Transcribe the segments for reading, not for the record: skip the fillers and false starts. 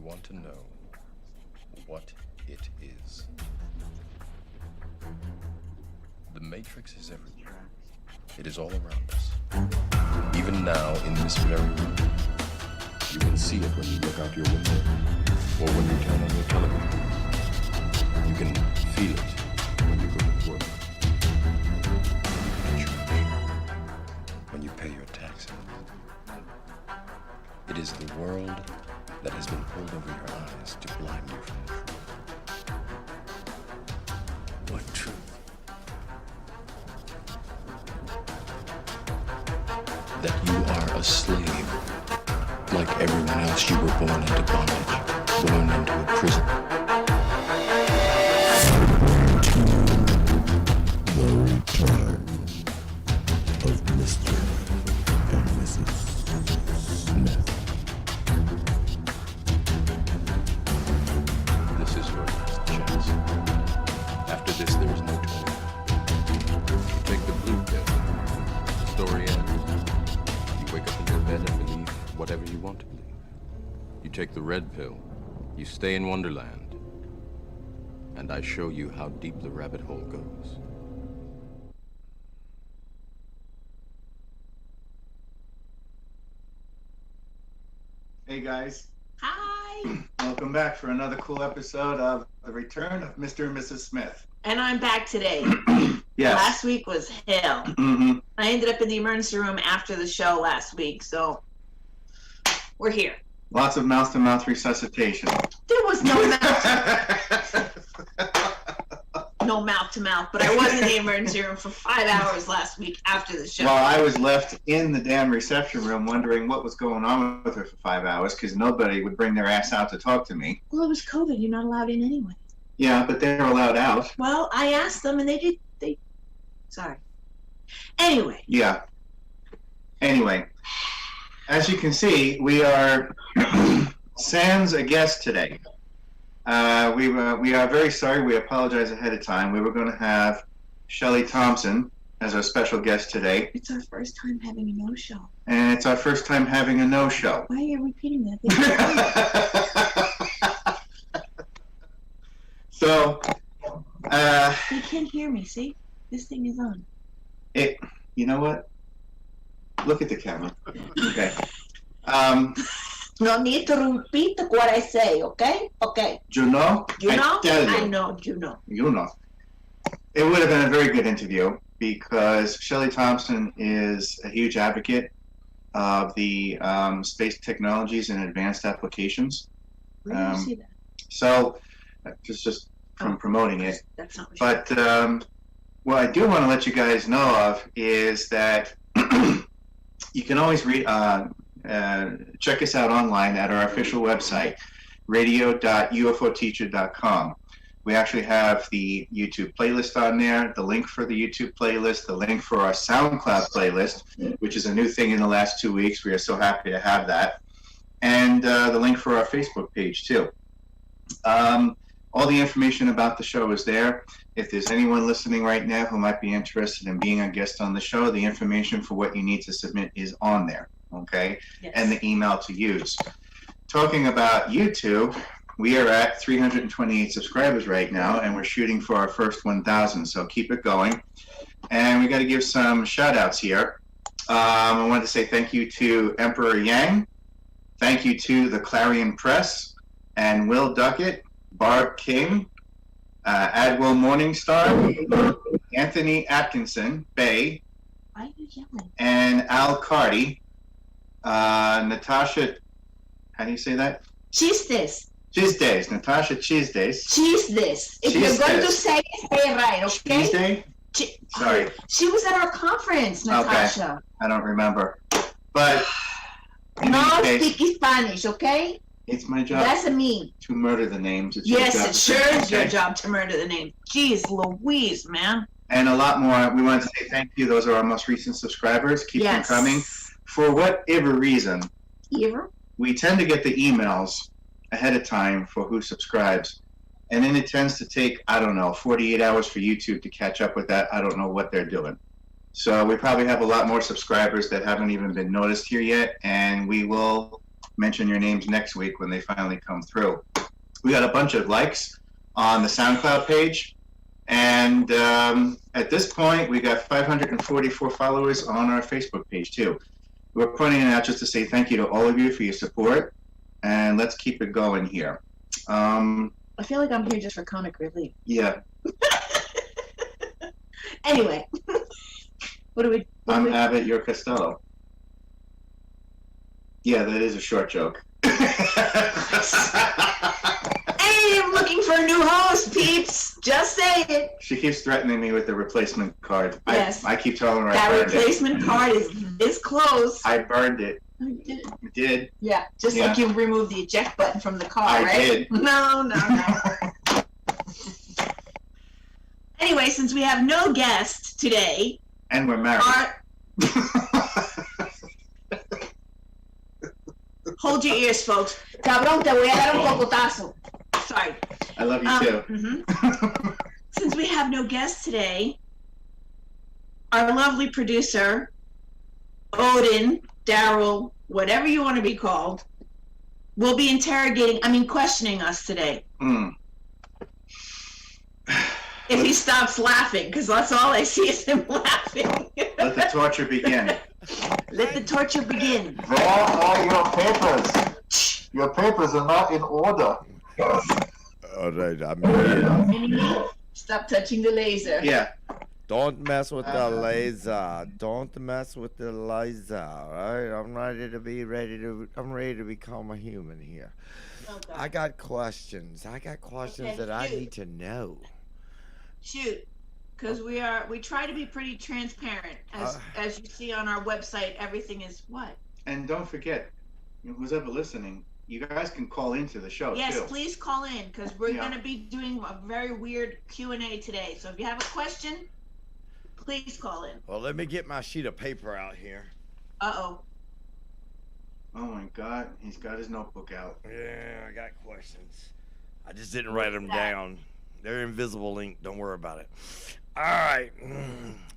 want to know what it is. The Matrix is everywhere. It is all around us. Even now, in this very room. You can see it when you look out your window, or when you turn on your television. You can feel it when you go to work, when you get your church, when you pay your taxes. It is the world that has been pulled over your eyes to blind you from the truth. What truth? That you are a slave. Like everyone else, you were born into bondage, born into a prison. The return of Mr. and Mrs. Smith. This is your last chance. After this, there is no turning back. You take the blue pill. Story ends. You wake up in your bed and believe whatever you want to believe. You take the red pill. You stay in Wonderland. And I show you how deep the rabbit hole goes. Hey guys. Hi. Welcome back for another cool episode of The Return of Mr. and Mrs. Smith. And I'm back today. Yes. Last week was hell. Mm-hmm. I ended up in the emergency room after the show last week, so we're here. Lots of mouth-to-mouth resuscitation. There was no mouth to mouth, but I was in the emergency room for 5 hours last week after the show. Well, I was left in the damn reception room wondering what was going on with her for 5 hours because nobody would bring their ass out to talk to me. Well, it was COVID. You're not allowed in anyway. Yeah, but they're allowed out. Well, I asked them, and they did. Sorry. Anyway. Yeah. Anyway, as you can see, we are sans a guest today. We are very sorry. We apologize ahead of time. We were going to have Shelley Thomson as our special guest today. It's our first time having a no-show. And it's our first time having a no-show. Why are you repeating that? So, they can't hear me, see? This thing is on. You know what? Look at the camera. Okay. No need to repeat what I say, okay? Okay. You know? You know? I tell you. I know, you know. You know. It would have been a very good interview because Shelley Thomson is a huge advocate of the space technologies and advanced applications. Where did you see that? So, just from promoting it. That's not But what I do want to let you guys know of is that you can always check us out online at our official website, radio.ufoteacher.com. We actually have the YouTube playlist on there, the link for the YouTube playlist, the link for our SoundCloud playlist, which is a new thing in the last 2 weeks. We are so happy to have that. And the link for our Facebook page, too. All the information about the show is there. If there's anyone listening right now who might be interested in being a guest on the show, the information for what you need to submit is on there, okay? Yes. And the email to use. Talking about YouTube, we are at 328 subscribers right now, and we're shooting for our first 1,000, so keep it going. And we got to give some shout-outs here. I wanted to say thank you to Emperor Yang. Thank you to the Clarion Press and Will Duckett, Barb King, Adwell Morningstar, Anthony Atkinson, Bay, Why are you yelling? and Al Carty, Natasha, how do you say that? Chistes. Chisdays, Natasha Chisdays. Chistes. If you're going to say it right, okay? Tuesday? Sorry. She was at our conference, Natasha. Okay. I don't remember. But in No any case, speak Spanish, okay? it's my job That's a me. to murder the names. It's your Yes, job it to sure say, is your okay? job to murder the name. Jeez Louise, man. And a lot more. We want to say thank you. Those are our most recent subscribers. Keep Yes. them coming. For whatever reason, Ever? we tend to get the emails ahead of time for who subscribes. And then it tends to take, 48 hours for YouTube to catch up with that. I don't know what they're doing. So we probably have a lot more subscribers that haven't even been noticed here yet. And we will mention your names next week when they finally come through. We got a bunch of likes on the SoundCloud page. And at this point, we got 544 followers on our Facebook page, too. We're pointing it out just to say thank you to all of you for your support. And let's keep it going here. I feel like I'm here just for comic relief. Yeah. Anyway, I'm Abbott, you're Costello. Yeah, that is a short joke. Hey, I'm looking for a new host, peeps. Just say it. She keeps threatening me with the replacement card. Yes. I keep telling her That I burned replacement card is close. I burned it. You did. I did. Yeah, just like you removed the eject button from the car, I right? did. No. Anyway, since we have no guest today, And we're married. Hold your ears, folks. Cabrón, te voy a dar un cocotazo. Sorry. I love you too. Since we have no guest today, our lovely producer, Odin, Daryl, whatever you want to be called, will be questioning us today. If he stops laughing, because that's all I see is him laughing. Let the torture begin. Let the torture begin. Where are your papers? Your papers are not in order. All right, I'm here. Stop touching the laser. Yeah. Don't mess with the laser. Don't mess with the laser. All right, I'm ready to become a human here. Okay. I got questions. That I need to know. Shoot, because we try to be pretty transparent. As you see on our website, everything is what? And don't forget, who's ever listening, you guys can call into the show, Yes, too. please call in, because we're going to be doing a very weird Q&A today. So if you have a question, please call in. Well, let me get my sheet of paper out here. Uh-oh. Oh, my God. He's got his notebook out. Yeah, I got questions. I just didn't write them down. They're invisible ink. Don't worry about it. All right.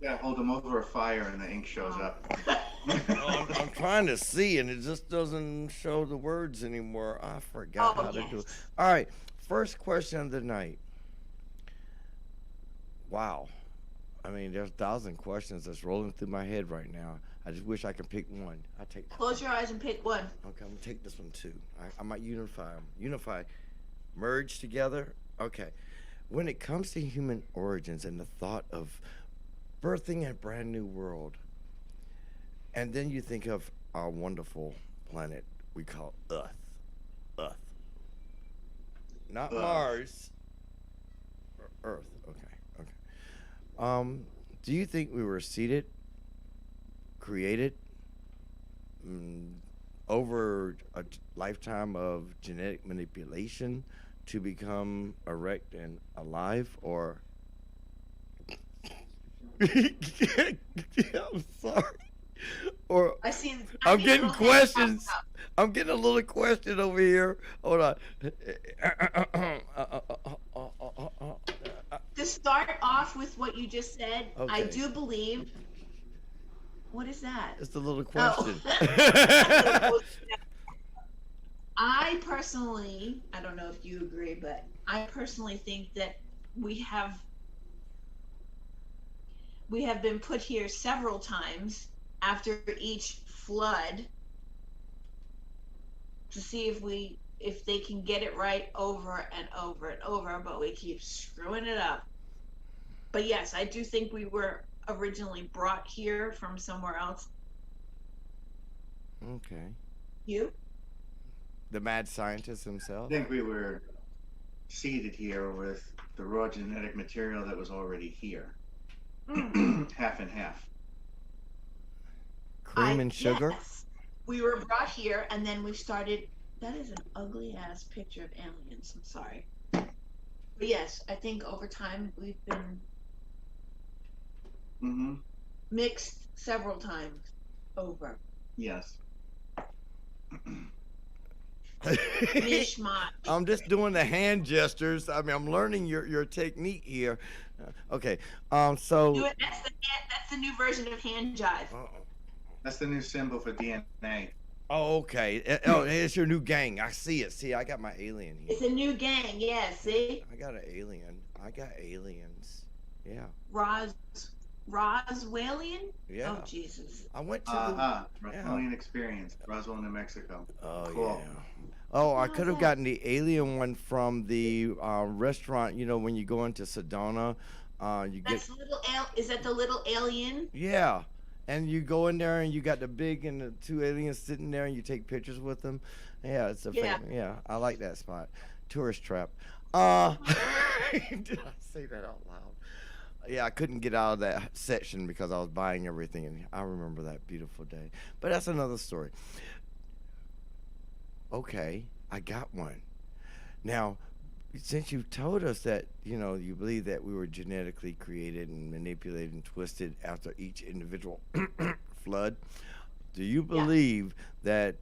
Yeah, hold them over a fire and the ink shows up. I'm trying to see, and it just doesn't show the words anymore. I forgot how to do it. All right. First question of the night. Wow. I mean, there's 1,000 questions that's rolling through my head right now. I just wish I could pick one. I take. Close your eyes and pick one. Okay, I'm gonna take this one too. I might unify them. Merge together. Okay. When it comes to human origins and the thought of birthing a brand new world, and then you think of our wonderful planet we call Earth. Not Mars. Earth. Okay. Do you think we were created over a lifetime of genetic manipulation to become erect and alive, or I'm sorry, or I'm getting questions. I'm getting a little question over here. Hold on. To start off with what you just said, Okay. I do believe. What is that? It's a little question. I personally, I don't know if you agree, but I personally think that we have been put here several times after each flood to see if they can get it right over and over and over, but we keep screwing it up. But yes, I do think we were originally brought here from somewhere else. Okay. You? The mad scientist himself? I think we were seeded here with the raw genetic material that was already here. Half and half. Cream and sugar? Yes. We were brought here, and then we started. That is an ugly ass picture of aliens. I'm sorry. But yes, I think over time we've been mixed several times over. Yes. Mishmash. I'm just doing the hand gestures. I mean, I'm learning your technique here. Okay. So. That's the new version of hand jive. That's the new symbol for DNA. Oh, okay. Oh, it's your new gang. I see it. See, I got my alien here. It's a new gang. Yeah, see? I got an alien. I got aliens. Yeah. Roswellian? Yeah. Oh, Jesus. I went to Roswellian experience, Roswell, New Mexico. Oh, Cool. yeah. Oh, I How's could have that? gotten the alien one from the restaurant. You know, when you go into Sedona, you get, That's is that the little alien? yeah. And you go in there and you got the big and the two aliens sitting there and you take pictures with them. Yeah, it's a Yeah. yeah, I like that spot. Tourist trap. Did I say that out loud? Yeah, I couldn't get out of that section because I was buying everything, and I remember that beautiful day. But that's another story. Okay, I got one. Now, since you've told us that, you know, you believe that we were genetically created and manipulated and twisted after each individual flood, do you believe that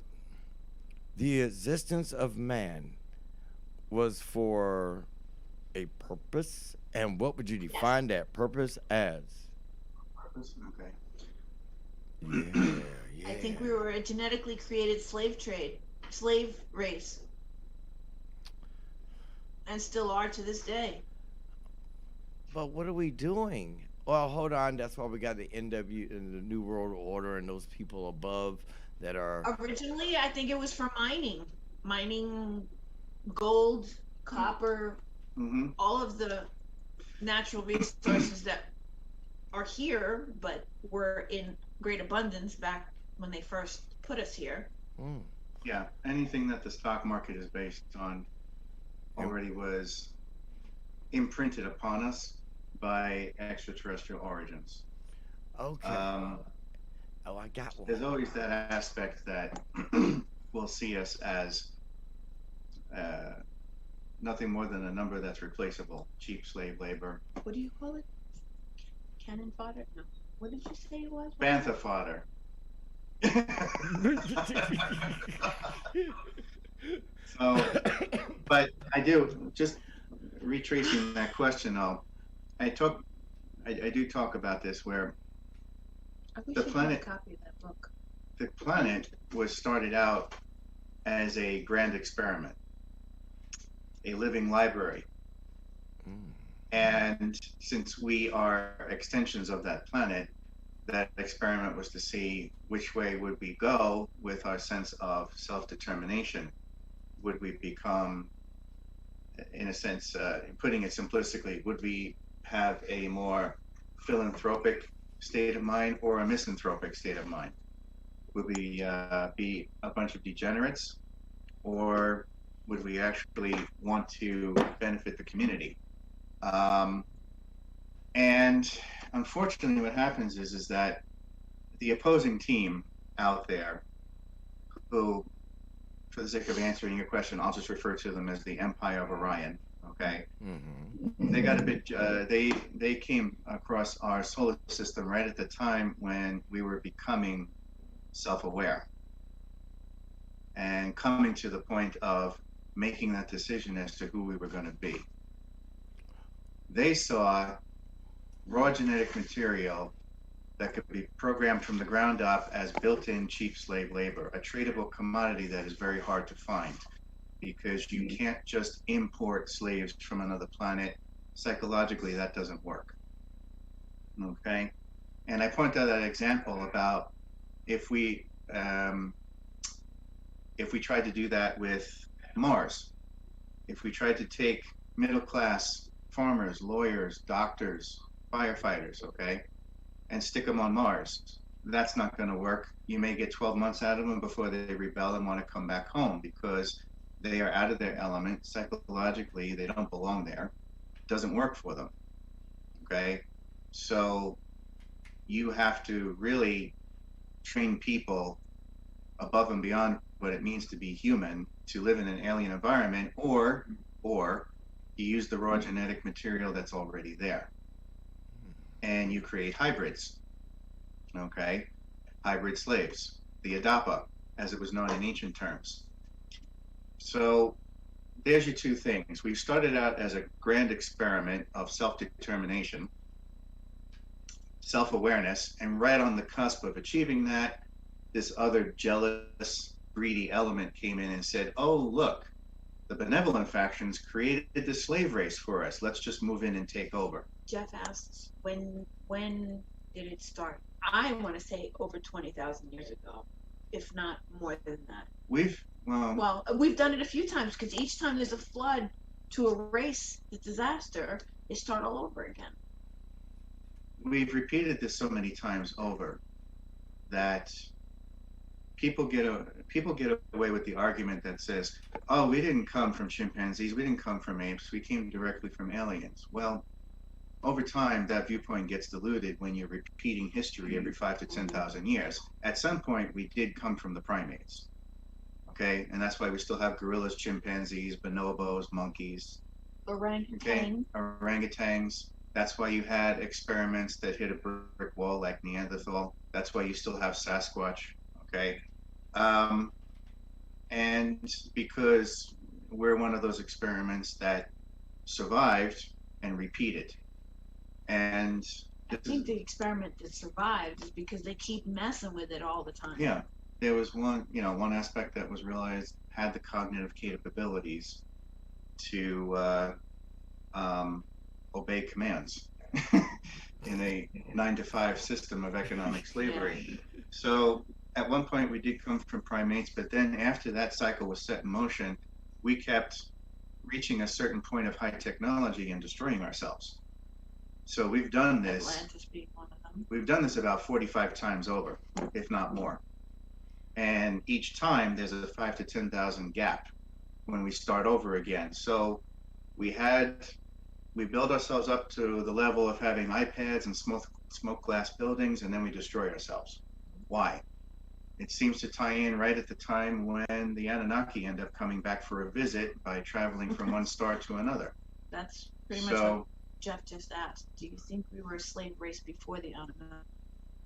the existence of man was for a purpose? And what would you define that purpose as? Purpose? Okay. Yeah. I think we were a genetically created slave race. And still are to this day. But what are we doing? Well, hold on. That's why we got the NW and the New World Order and those people above that are. Originally, I think it was for mining gold, copper, Mm-hmm. all of the natural resources that are here, but were in great abundance back when they first put us here. Mm. Yeah, anything that the stock market is based on already was imprinted upon us by extraterrestrial origins. Okay. Oh, I got one. There's always that aspect that will see us as nothing more than a number that's replaceable, cheap slave labor. What do you call it? Cannon fodder? No. What did you say it was? Bantha fodder. So, but I do, just retracing that question though, I do talk about this where I wish the I had planet- a copy of that book. the planet was started out as a grand experiment, a living library. Mm. And since we are extensions of that planet, that experiment was to see which way would we go with our sense of self-determination. Would we become, in a sense, putting it simplistically, would we have a more philanthropic state of mind or a misanthropic state of mind? Would we be a bunch of degenerates, or would we actually want to benefit the community? And unfortunately, what happens is that the opposing team out there, who, for the sake of answering your question, I'll just refer to them as the Empire of Orion. Okay, Mm-hmm. they got a bit. They came across our solar system right at the time when we were becoming self-aware and coming to the point of making that decision as to who we were going to be. They saw raw genetic material that could be programmed from the ground up as built-in cheap slave labor, a tradable commodity that is very hard to find because you can't just import slaves from another planet. Psychologically, that doesn't work. Okay? And I point out that example about if we tried to do that with Mars, if we tried to take middle-class farmers, lawyers, doctors, firefighters, okay, and stick them on Mars, that's not going to work. You may get 12 months out of them before they rebel and want to come back home because they are out of their element. Psychologically, they don't belong there. It doesn't work for them, okay? So you have to really train people above and beyond what it means to be human to live in an alien environment, or you use the raw genetic material that's already there and you create hybrids, okay? Hybrid slaves, the Adapa, as it was known in ancient terms. So there's your two things. We started out as a grand experiment of self-determination, self-awareness, and right on the cusp of achieving that, this other jealous greedy element came in and said, oh, look, the benevolent factions created the slave race for us. Let's just move in and take over. Jeff asks, when did it start? I want to say over 20,000 years ago, if not more than that. Well, We've done it a few times because each time there's a flood to erase the disaster, they start all over again. we've repeated this so many times over that people get away with the argument that says, oh, we didn't come from chimpanzees, we didn't come from apes, we came directly from aliens. Well, over time, that viewpoint gets diluted when you're repeating history every 5 to 10,000 years. At some point, we did come from the primates, okay? And that's why we still have gorillas, chimpanzees, bonobos, monkeys, Orangutan. okay? Orangutans. That's why you had experiments that hit a brick wall like Neanderthal. That's why you still have Sasquatch, okay? And because we're one of those experiments that survived and repeated. And I think the experiment that survived is because they keep messing with it all the time. yeah, there was one aspect that was realized had the cognitive capabilities to obey commands in a 9-to-5 system of economic slavery. So at one point we did come from primates, but then after that cycle was set in motion, we kept reaching a certain point of high technology and destroying ourselves. So we've done this. Atlantis being one of them. We've done this about 45 times over, if not more. And each time there's a 5 to 10,000 gap when we start over again. So we build ourselves up to the level of having iPads and smoke glass buildings, and then we destroy ourselves. Why? It seems to tie in right at the time when the Anunnaki end up coming back for a visit by traveling from one star to another. That's pretty much what Jeff just asked. Do you think we were a slave race before the Anunnaki?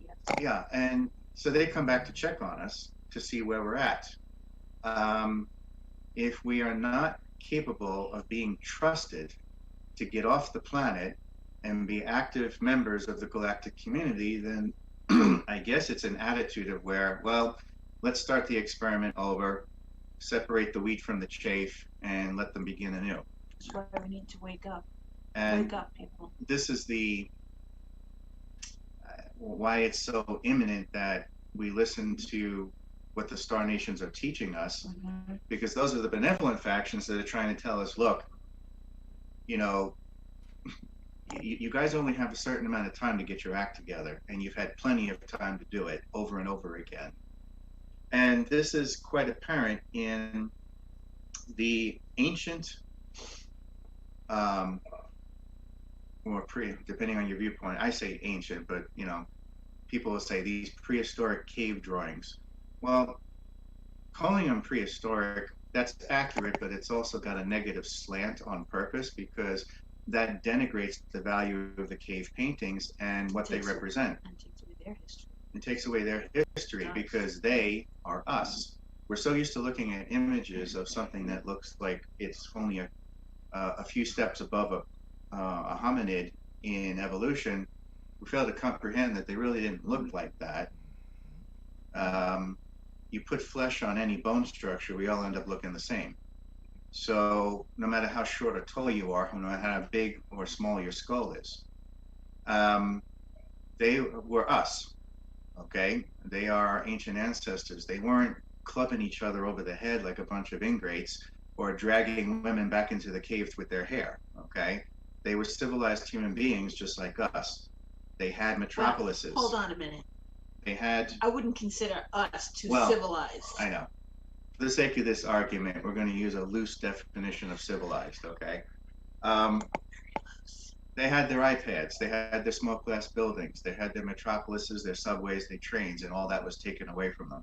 Yes. Yeah, and so they come back to check on us to see where we're at. If we are not capable of being trusted to get off the planet and be active members of the galactic community, then I guess it's an attitude of where, well, let's start the experiment over, separate the wheat from the chaff, and let them begin anew. That's why we need to wake up. And Wake up, people. this is the why it's so imminent that we listen to what the Star Nations are teaching us, because those are the benevolent factions that are trying to tell us, look, you guys only have a certain amount of time to get your act together, and you've had plenty of time to do it over and over again. And this is quite apparent in the ancient or depending on your viewpoint, I say ancient, but people will say these prehistoric cave drawings. Well, calling them prehistoric, that's accurate, but it's also got a negative slant on purpose, because that denigrates the value of the cave paintings and what they represent. And takes away their history. It takes away their history because they are us. We're so used to looking at images of something that looks like it's only a few steps above a hominid in evolution. We fail to comprehend that they really didn't look like that. You put flesh on any bone structure, we all end up looking the same. So no matter how short or tall you are, no matter how big or small your skull is, they were us, okay? They are our ancient ancestors. They weren't clubbing each other over the head like a bunch of ingrates or dragging women back into the caves with their hair, okay? They were civilized human beings just like us. They had metropolises. Hold on a minute. They had... I wouldn't consider us too Well, civilized. I know. For the sake of this argument, we're going to use a loose definition of civilized, okay? They had their iPads, they had their smoke glass buildings, they had their metropolises, their subways, their trains, and all that was taken away from them.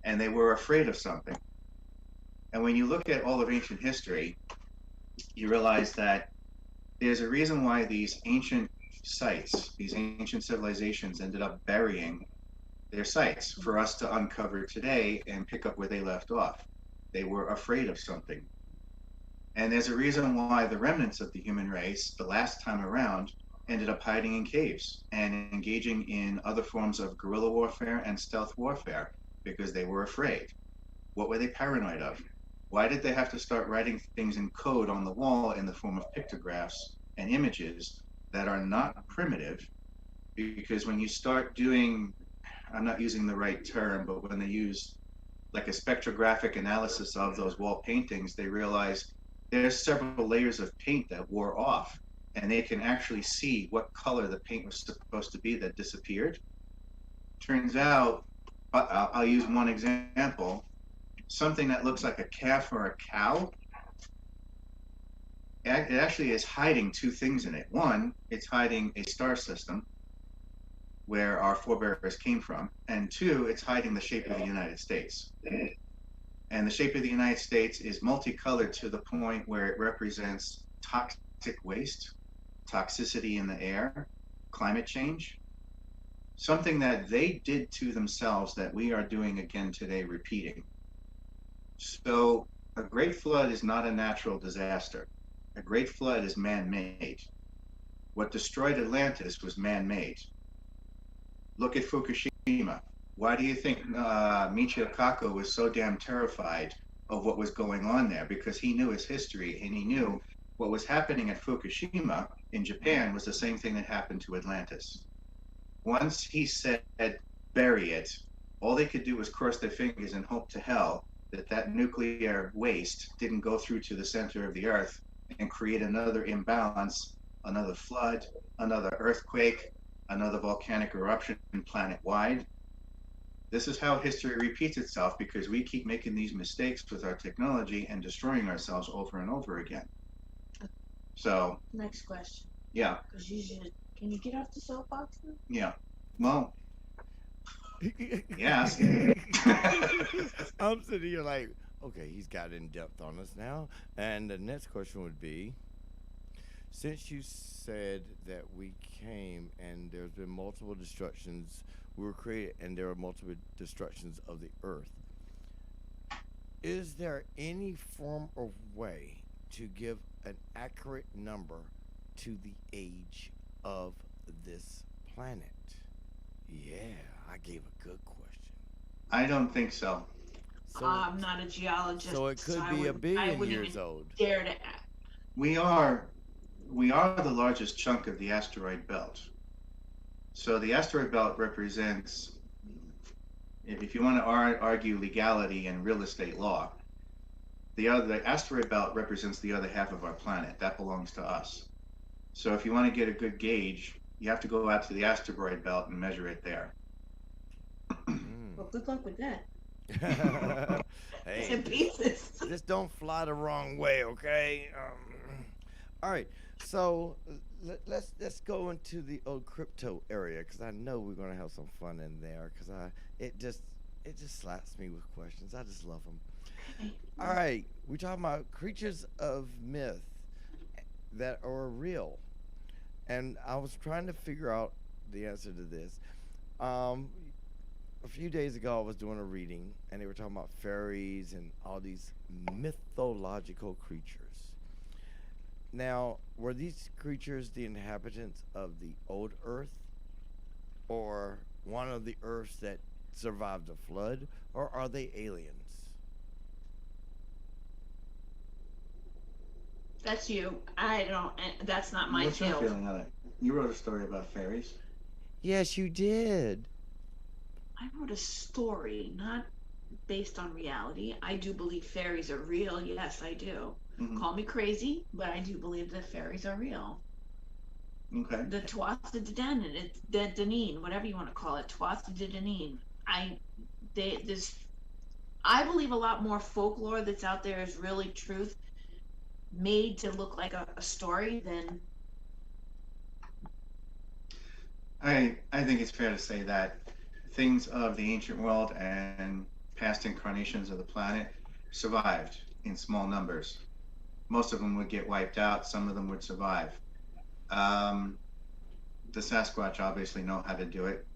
And they were afraid of something. And when you look at all of ancient history, you realize that there's a reason why these ancient sites, these ancient civilizations ended up burying their sites for us to uncover today and pick up where they left off. They were afraid of something. And there's a reason why the remnants of the human race, the last time around, ended up hiding in caves and engaging in other forms of guerrilla warfare and stealth warfare, because they were afraid. What were they paranoid of? Why did they have to start writing things in code on the wall in the form of pictographs and images that are not primitive? Because when you start doing, I'm not using the right term, but when they use like a spectrographic analysis of those wall paintings, they realize there's several layers of paint that wore off, and they can actually see what color the paint was supposed to be that disappeared. Turns out, I'll use one example, something that looks like a calf or a cow, it actually is hiding two things in it. One, it's hiding a star system where our forebears came from, and two, it's hiding the shape of the United States. And the shape of the United States is multicolored to the point where it represents toxic waste, toxicity in the air, climate change, something that they did to themselves that we are doing again today, repeating. So a great flood is not a natural disaster. A great flood is man-made. What destroyed Atlantis was man-made. Look at Fukushima. Why do you think Michio Kaku was so damn terrified of what was going on there? Because he knew his history, and he knew what was happening at Fukushima in Japan was the same thing that happened to Atlantis. Once he said, bury it, all they could do was cross their fingers and hope to hell that that nuclear waste didn't go through to the center of the earth and create another imbalance, another flood, another earthquake, another volcanic eruption planet-wide. This is how history repeats itself, because we keep making these mistakes with our technology and destroying ourselves over and over again. So, Next question. yeah, Because you should. Can you get off the soapbox now? yeah. Well, yes. I'm sitting here like, okay, he's got in depth on us now. And the next question would be, since you said that we came and there's been multiple destructions, we were created and there are multiple destructions of the earth, is there any form or way to give an accurate number to the age of this planet? Yeah, I gave a good question. I don't think so. So, I'm not a geologist. so it could I be a wouldn't- I billion wouldn't years even old. Dare to. We are the largest chunk of the asteroid belt. So the asteroid belt represents, if you want to argue legality and real estate law, the asteroid belt represents the other half of our planet. That belongs to us. So if you want to get a good gauge, you have to go out to the asteroid belt and measure it there. Well, good luck with that. Hey, To pieces. just don't fly the wrong way, okay? All right, so let's go into the old crypto area, because I know we're gonna have some fun in there, because it just slaps me with questions. I just love them. All right, we're talking about creatures of myth that are real, and I was trying to figure out the answer to this. A few days ago, I was doing a reading, and they were talking about fairies and all these mythological creatures. Now, were these creatures the inhabitants of the old Earth, or one of the Earths that survived the flood, or are they aliens? That's you. I don't. That's not my What's your field. feeling on it? You wrote a story about fairies. Yes, you did. I wrote a story, not based on reality. I do believe fairies are real. Yes, I do. Mhm. Call me crazy, but I do believe that fairies are real. Okay. The Tuatha De Danann, it's the Daneen, whatever you want to call it, Tuatha De Danann. I believe a lot more folklore that's out there is really truth, made to look like a story than. I think it's fair to say that things of the ancient world and past incarnations of the planet survived in small numbers. Most of them would get wiped out. Some of them would survive. The Sasquatch obviously know how to do it.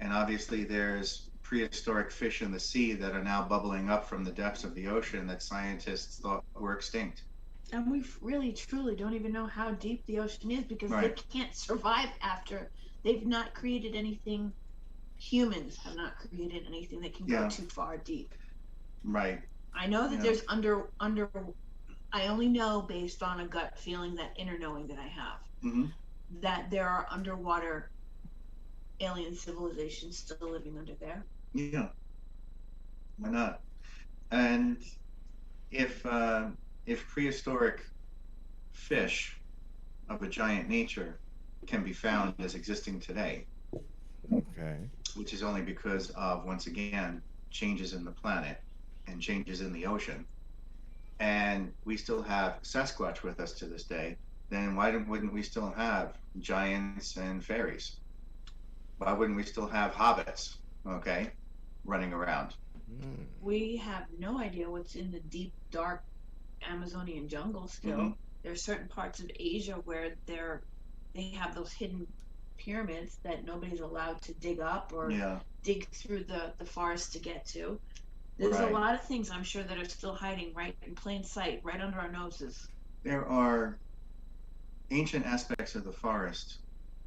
And obviously there's prehistoric fish in the sea that are now bubbling up from the depths of the ocean that scientists thought were extinct. And we really, truly don't even know how deep the ocean is, because Right. they can't survive after. They've not created anything. Humans have not created anything that can Yeah. go too far deep. Right. I know that Yeah. there's I only know based on a gut feeling, that inner knowing that I have, Hmm. that there are underwater alien civilizations still living under there. Yeah. Why not? And if prehistoric fish of a giant nature can be found as existing today, Okay. which is only because of, once again, changes in the planet and changes in the ocean, and we still have Sasquatch with us to this day, then wouldn't we still have giants and fairies? Why wouldn't we still have hobbits, okay, running around? Mm. We have no idea what's in the deep, dark Amazonian jungle still. Mhm. There's certain parts of Asia where they have those hidden pyramids that nobody's allowed to dig up or Yeah, dig through the forest to get to. There's a right. lot of things I'm sure that are still hiding right in plain sight, right under our noses. There are ancient aspects of the forest.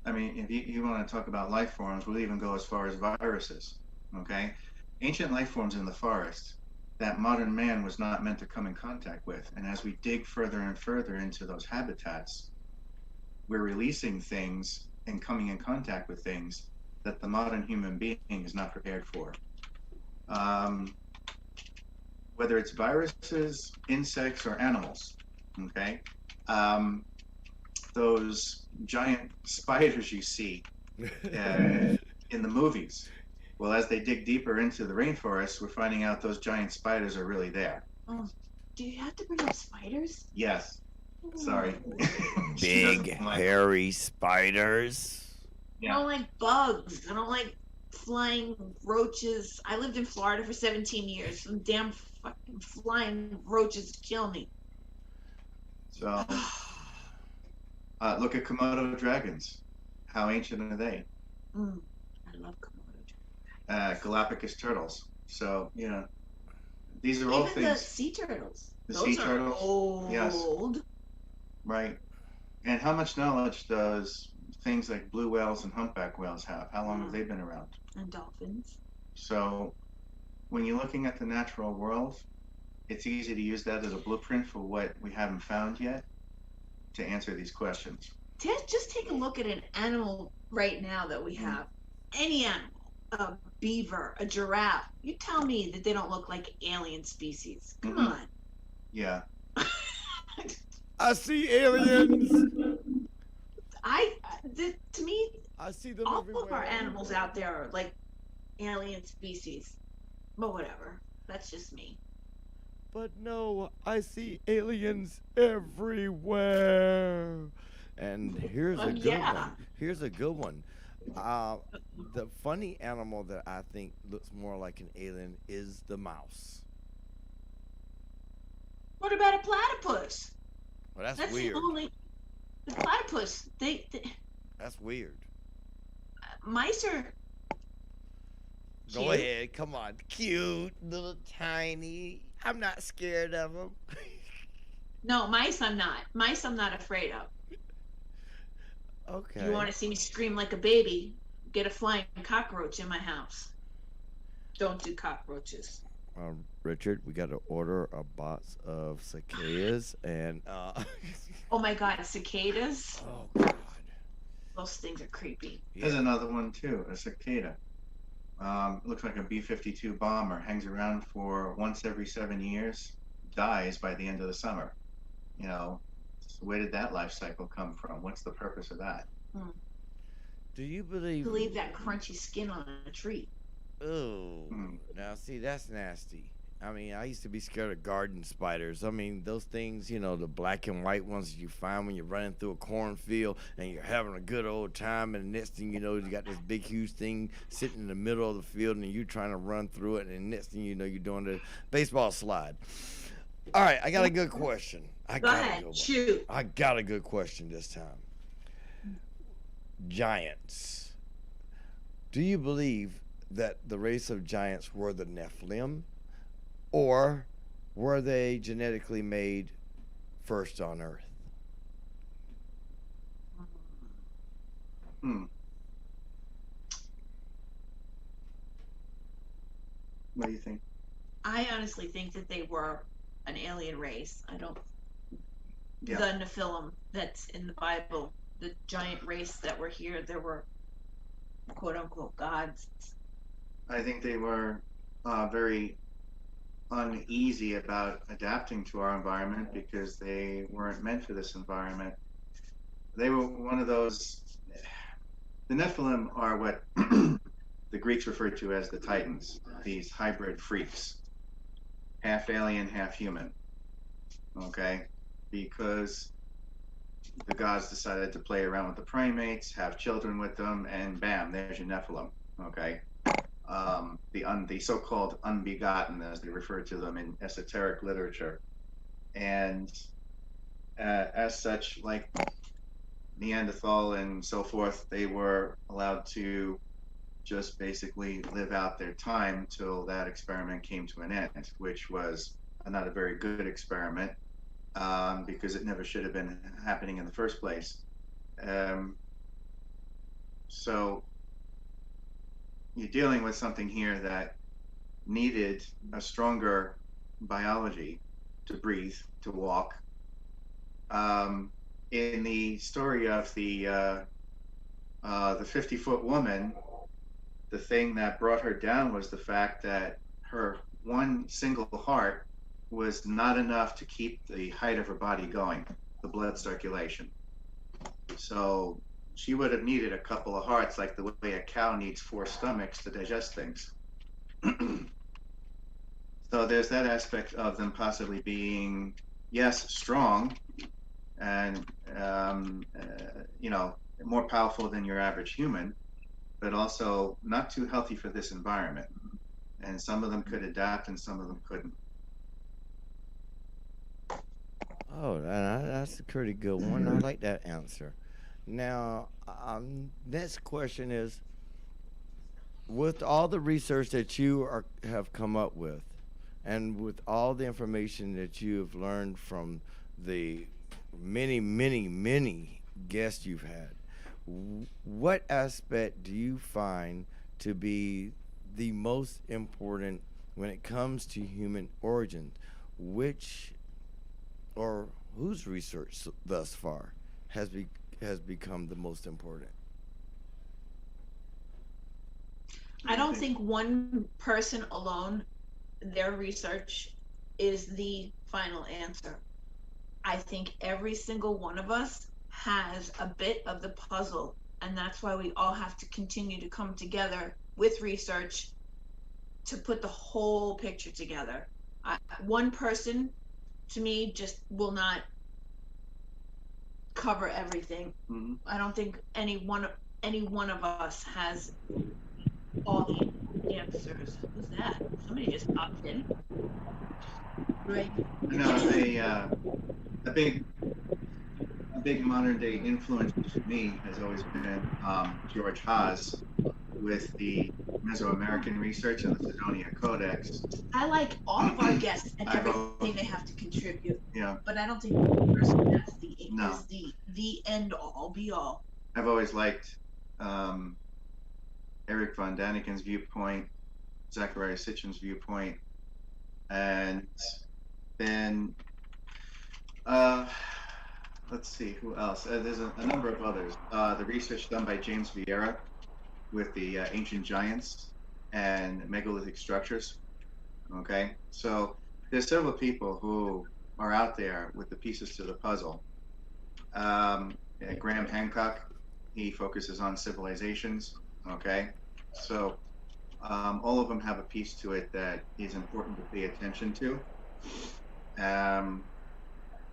I mean, if you want to talk about life forms, we'll even go as far as viruses, okay? Ancient life forms in the forest that modern man was not meant to come in contact with. And as we dig further and further into those habitats, we're releasing things and coming in contact with things that the modern human being is not prepared for. Um, whether it's viruses, insects, or animals, okay? Um, those giant spiders you see in the movies. Well, as they dig deeper into the rainforest, we're finding out those giant spiders are really there. Oh, do you have to bring up spiders? Yes. Sorry. She Big, doesn't like them. hairy spiders. I don't like bugs. I don't like flying roaches. I lived in Florida for 17 years. Some damn fucking flying roaches kill me. So, look at Komodo dragons. How ancient are they? I love Komodo. Galapagos turtles. So, these are all Even the things. sea turtles. The Those sea are turtles, old. yes. Right. And how much knowledge does things like blue whales and humpback whales have? How long have they been around? And dolphins. So, when you're looking at the natural world, it's easy to use that as a blueprint for what we haven't found yet to answer these questions. Just take a look at an animal right now that we have. Any animal. A beaver, a giraffe. You tell me that they don't look like alien species. Come Mhm. on. Yeah. I see aliens. To me, I see them all everywhere. of our animals out there are like alien species. But whatever. That's just me. But no, I see aliens everywhere. And here's a good Yeah. one. Here's a good one. The funny animal that I think looks more like an alien is the mouse. What about a platypus? Well, that's That's weird. the platypus. That's weird. Mice are Go cute. ahead. Come on. Cute, little tiny. I'm not scared of them. No, mice I'm not. Mice I'm not afraid of. Okay. If you want to see me scream like a baby, get a flying cockroach in my house. Don't do cockroaches. Richard, we got to order a box of cicadas and Oh my god, cicadas? oh god. Those things are creepy. There's another one too, a cicada. Looks like a B-52 bomber, hangs around for once every 7 years, dies by the end of the summer. So where did that life cycle come from? What's the purpose of that? Do you believe? To leave that crunchy skin on a tree. Oh, now see, that's nasty. I mean, I used to be scared of garden spiders. I mean, those things, the black and white ones you find when you're running through a cornfield and you're having a good old time, and the next thing you know, you got this big, huge thing sitting in the middle of the field, and you're trying to run through it, and the next thing you know, you're doing the baseball slide. All right, I got a good question. Go ahead, shoot. I got a good question this time. Giants. Do you believe that the race of giants were the Nephilim, or were they genetically made first on Earth? What do you think? I honestly think that they were an alien race. I don't. Yeah. The Nephilim that's in the Bible, the giant race that were here, there were quote unquote gods. I think they were very uneasy about adapting to our environment because they weren't meant for this environment. They were one of those. The Nephilim are what the Greeks referred to as the Titans, these hybrid freaks, half alien, half human. Okay? Because the gods decided to play around with the primates, have children with them, and bam, there's your Nephilim. Okay? The so-called unbegotten, as they refer to them in esoteric literature. And as such, like Neanderthal and so forth, they were allowed to just basically live out their time till that experiment came to an end, which was not a very good experiment because it never should have been happening in the first place. So you're dealing with something here that needed a stronger biology to breathe, to walk. In the story of the 50-foot woman, the thing that brought her down was the fact that her one single heart was not enough to keep the height of her body going, the blood circulation. So she would have needed a couple of hearts, like the way a cow needs 4 stomachs to digest things. So there's that aspect of them possibly being, yes, strong and more powerful than your average human, but also not too healthy for this environment. And some of them could adapt and some of them couldn't. Oh, that's a pretty good one. I like that answer. Now, next question is, with all the research that you have come up with, and with all the information that you have learned from the many, many, many guests you've had, what aspect do you find to be the most important when it comes to human origin? Which or whose research thus far has become the most important? I don't think one person alone, their research is the final answer. I think every single one of us has a bit of the puzzle, and that's why we all have to continue to come together with research to put the whole picture together. One person, to me, just will not cover everything. Mm-hmm. I don't think any one of us has all the answers. Who's that? Somebody just popped in. Right. A big modern day influence for me has always been George Haas with the Mesoamerican research and the Sidonia Codex. I like all of our guests and everything they have to contribute. Yeah. But I don't think one person is No. the end all be all. I've always liked Eric von Daniken's viewpoint, Zachariah Sitchin's viewpoint, and then let's see who else. There's a number of others. The research done by James Vieira with the ancient giants and megalithic structures. Okay, so there's several people who are out there with the pieces to the puzzle. Graham Hancock, he focuses on civilizations. Okay, so all of them have a piece to it that is important to pay attention to.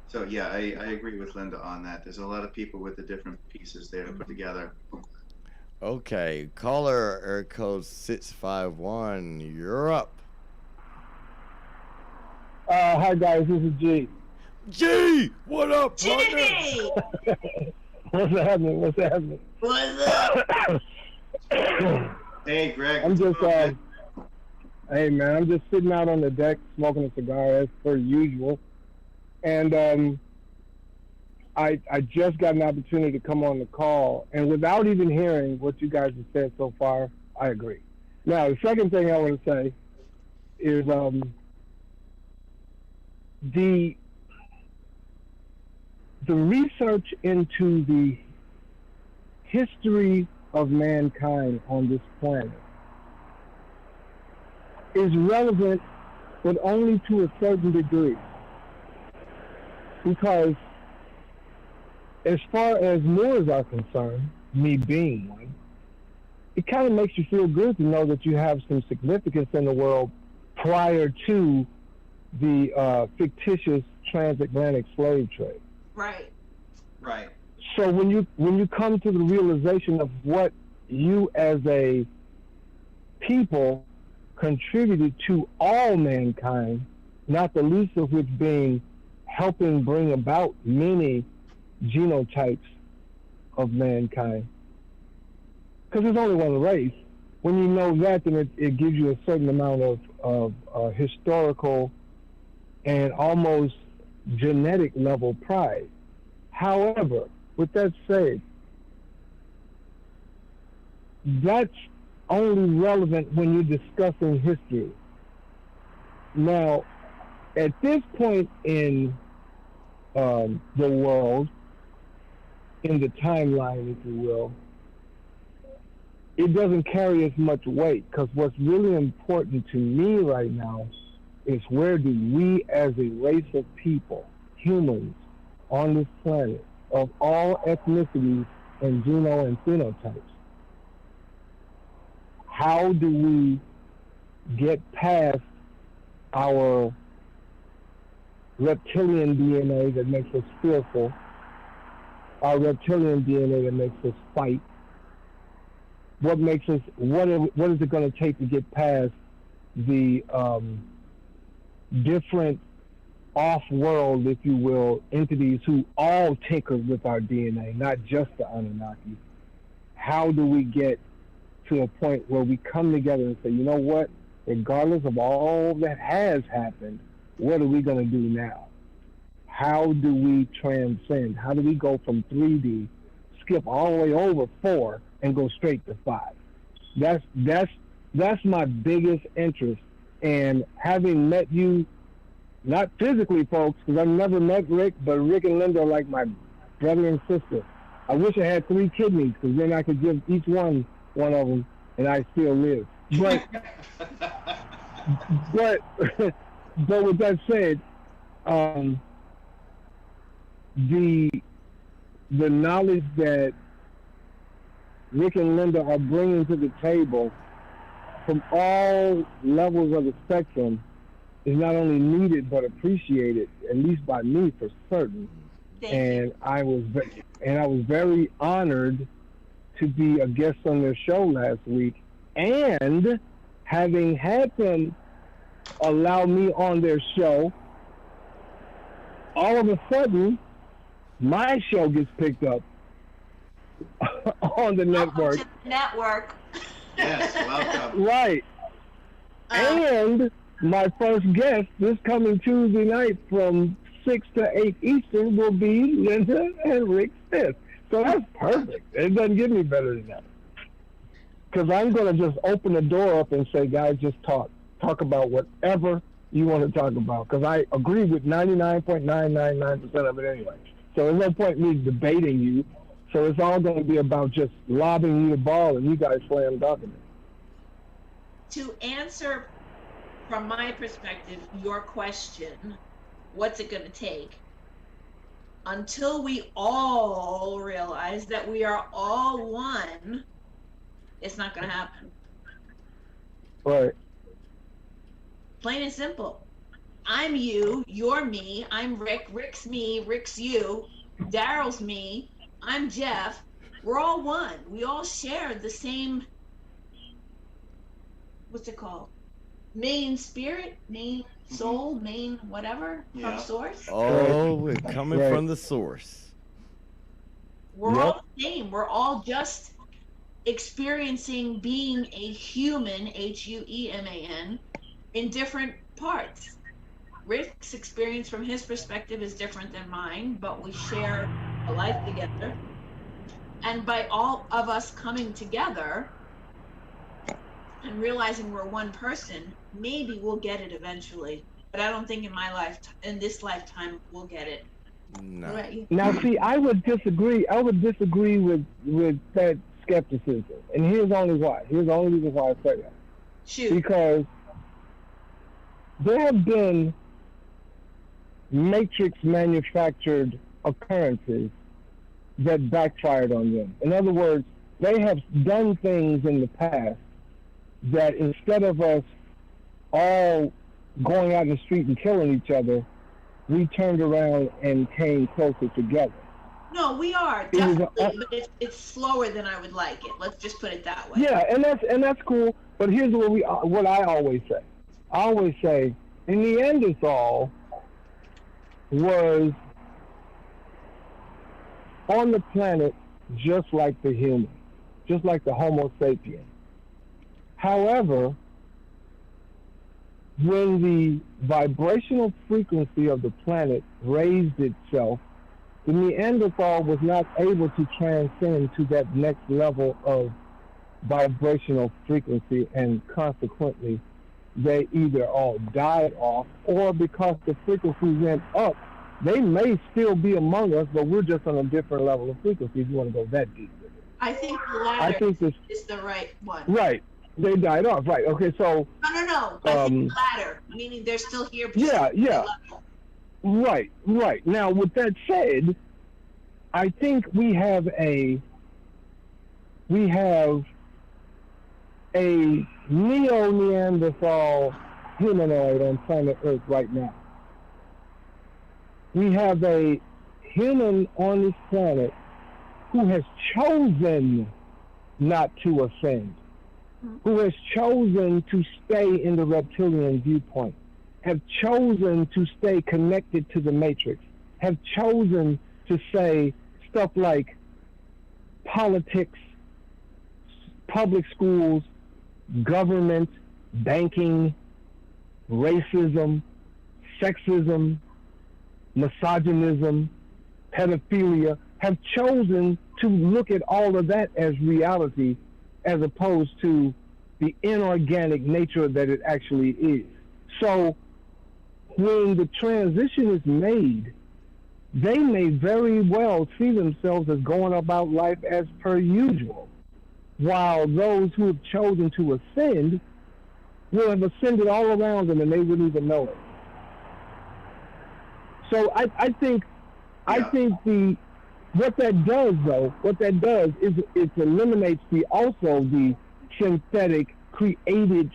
So yeah, I agree with Linda on that. There's a lot of people with the different pieces there to put together. Okay, caller air code 651, you're up. Hi guys, this is G. G, what up, partner? Jimmy! What's happening? What's up? Hey, Greg. I'm just hey man, I'm just sitting out on the deck smoking a cigar as per usual, and I just got an opportunity to come on the call, and without even hearing what you guys have said so far, I agree. Now the second thing I want to say is the research into the history of mankind on this planet is relevant, but only to a certain degree. Because as far as Moors are concerned, me being one, it kind of makes you feel good to know that you have some significance in the world prior to the fictitious transatlantic slave trade. Right. Right. So when you come to the realization of what you as a people contributed to all mankind, not the least of which being helping bring about many genotypes of mankind, because there's only one race. When you know that, then it gives you a certain amount of historical and almost genetic level pride. However, with that said, that's only relevant when you're discussing history. Now, at this point in the world, in the timeline, if you will, it doesn't carry as much weight, because what's really important to me right now is where do we as a race of people, humans on this planet, of all ethnicities and geno and phenotypes, how do we get past our reptilian DNA that makes us fearful, our reptilian DNA that makes us fight? What makes us? What is it going to take to get past the different off-world, if you will, entities who all tinker with our DNA, not just the Anunnaki? How do we get to a point where we come together and say, you know what, regardless of all that has happened, what are we going to do now? How do we transcend? How do we go from 3D, skip all the way over 4, and go straight to 5? That's my biggest interest. And having met you, not physically, folks, because I've never met Rick, but Rick and Linda are like my brother and sister. I wish I had 3 kidneys, because then I could give each one of them, and I still live. But but with that said, the knowledge that Rick and Linda are bringing to the table from all levels of the spectrum is not only needed but appreciated, at least by me for certain. And I was very honored to be a guest on their show last week, and having had them allow me on their show, all of a sudden my show gets picked up on the network. Welcome to the network. Yes, welcome. Right. And my first guest this coming Tuesday night from 6 to 8 Eastern will be Linda and Rick Smith. So that's perfect. It doesn't get any better than that. Because I'm going to just open the door up and say, guys, just talk. Talk about whatever you want to talk about. Because I agree with 99.999% of it anyway. So there's no point in me debating you. So it's all going to be about just lobbing you the ball and you guys slam dunking it. To answer, from my perspective, your question, what's it going to take? Until we all realize that we are all one, it's not going to happen. Right. Plain and simple. I'm you, you're me, I'm Rick, Rick's me, Rick's you, Daryl's me, I'm Jeff. We're all one. We all share the same, what's it called? Main spirit, main soul, main whatever, Yeah. from source. Oh, we're coming Right. from the source. We're Yep. all the same. We're all just experiencing being a human, Hueman, in different parts. Rick's experience from his perspective is different than mine, but we share a life together. And by all of us coming together and realizing we're one person, maybe we'll get it eventually. but I don't think in this lifetime, we'll get it. No. What about you? Now, see, I would disagree. I would disagree with that skepticism, and here's only why. Here's the only reason why I say that. Shoot. Because there have been matrix manufactured occurrences that backfired on them. In other words, they have done things in the past that instead of us all going out in the street and killing each other, we turned around and came closer together. No, we are It was definitely, but it's slower than I would like it. Let's just put it that way. Yeah, and that's cool. But here's what I always say. I always say, a Neanderthal was on the planet just like the human, just like the Homo sapien. However, when the vibrational frequency of the planet raised itself, the Neanderthal was not able to transcend to that next level of vibrational frequency, and consequently, they either all died off, or because the frequency went up, they may still be among us, but we're just on a different level of frequency if you want to go that deep with it. I think the latter is the right one. Right. They died off, right. Okay, so... No. I think the latter, meaning they're still here. Yeah. Right. Now, with that said, I think we have a neo-Neanderthal humanoid on planet Earth right now. We have a human on this planet who has chosen not to ascend, who has chosen to stay in the reptilian viewpoint, have chosen to stay connected to the matrix, have chosen to say stuff like politics, public schools, government, banking, racism, sexism, misogynism, pedophilia, have chosen to look at all of that as reality as opposed to the inorganic nature that it actually is. So when the transition is made, they may very well see themselves as going about life as per usual, while those who have chosen to ascend will have ascended all around them and they wouldn't even know it. So I think what that does is it eliminates the synthetic created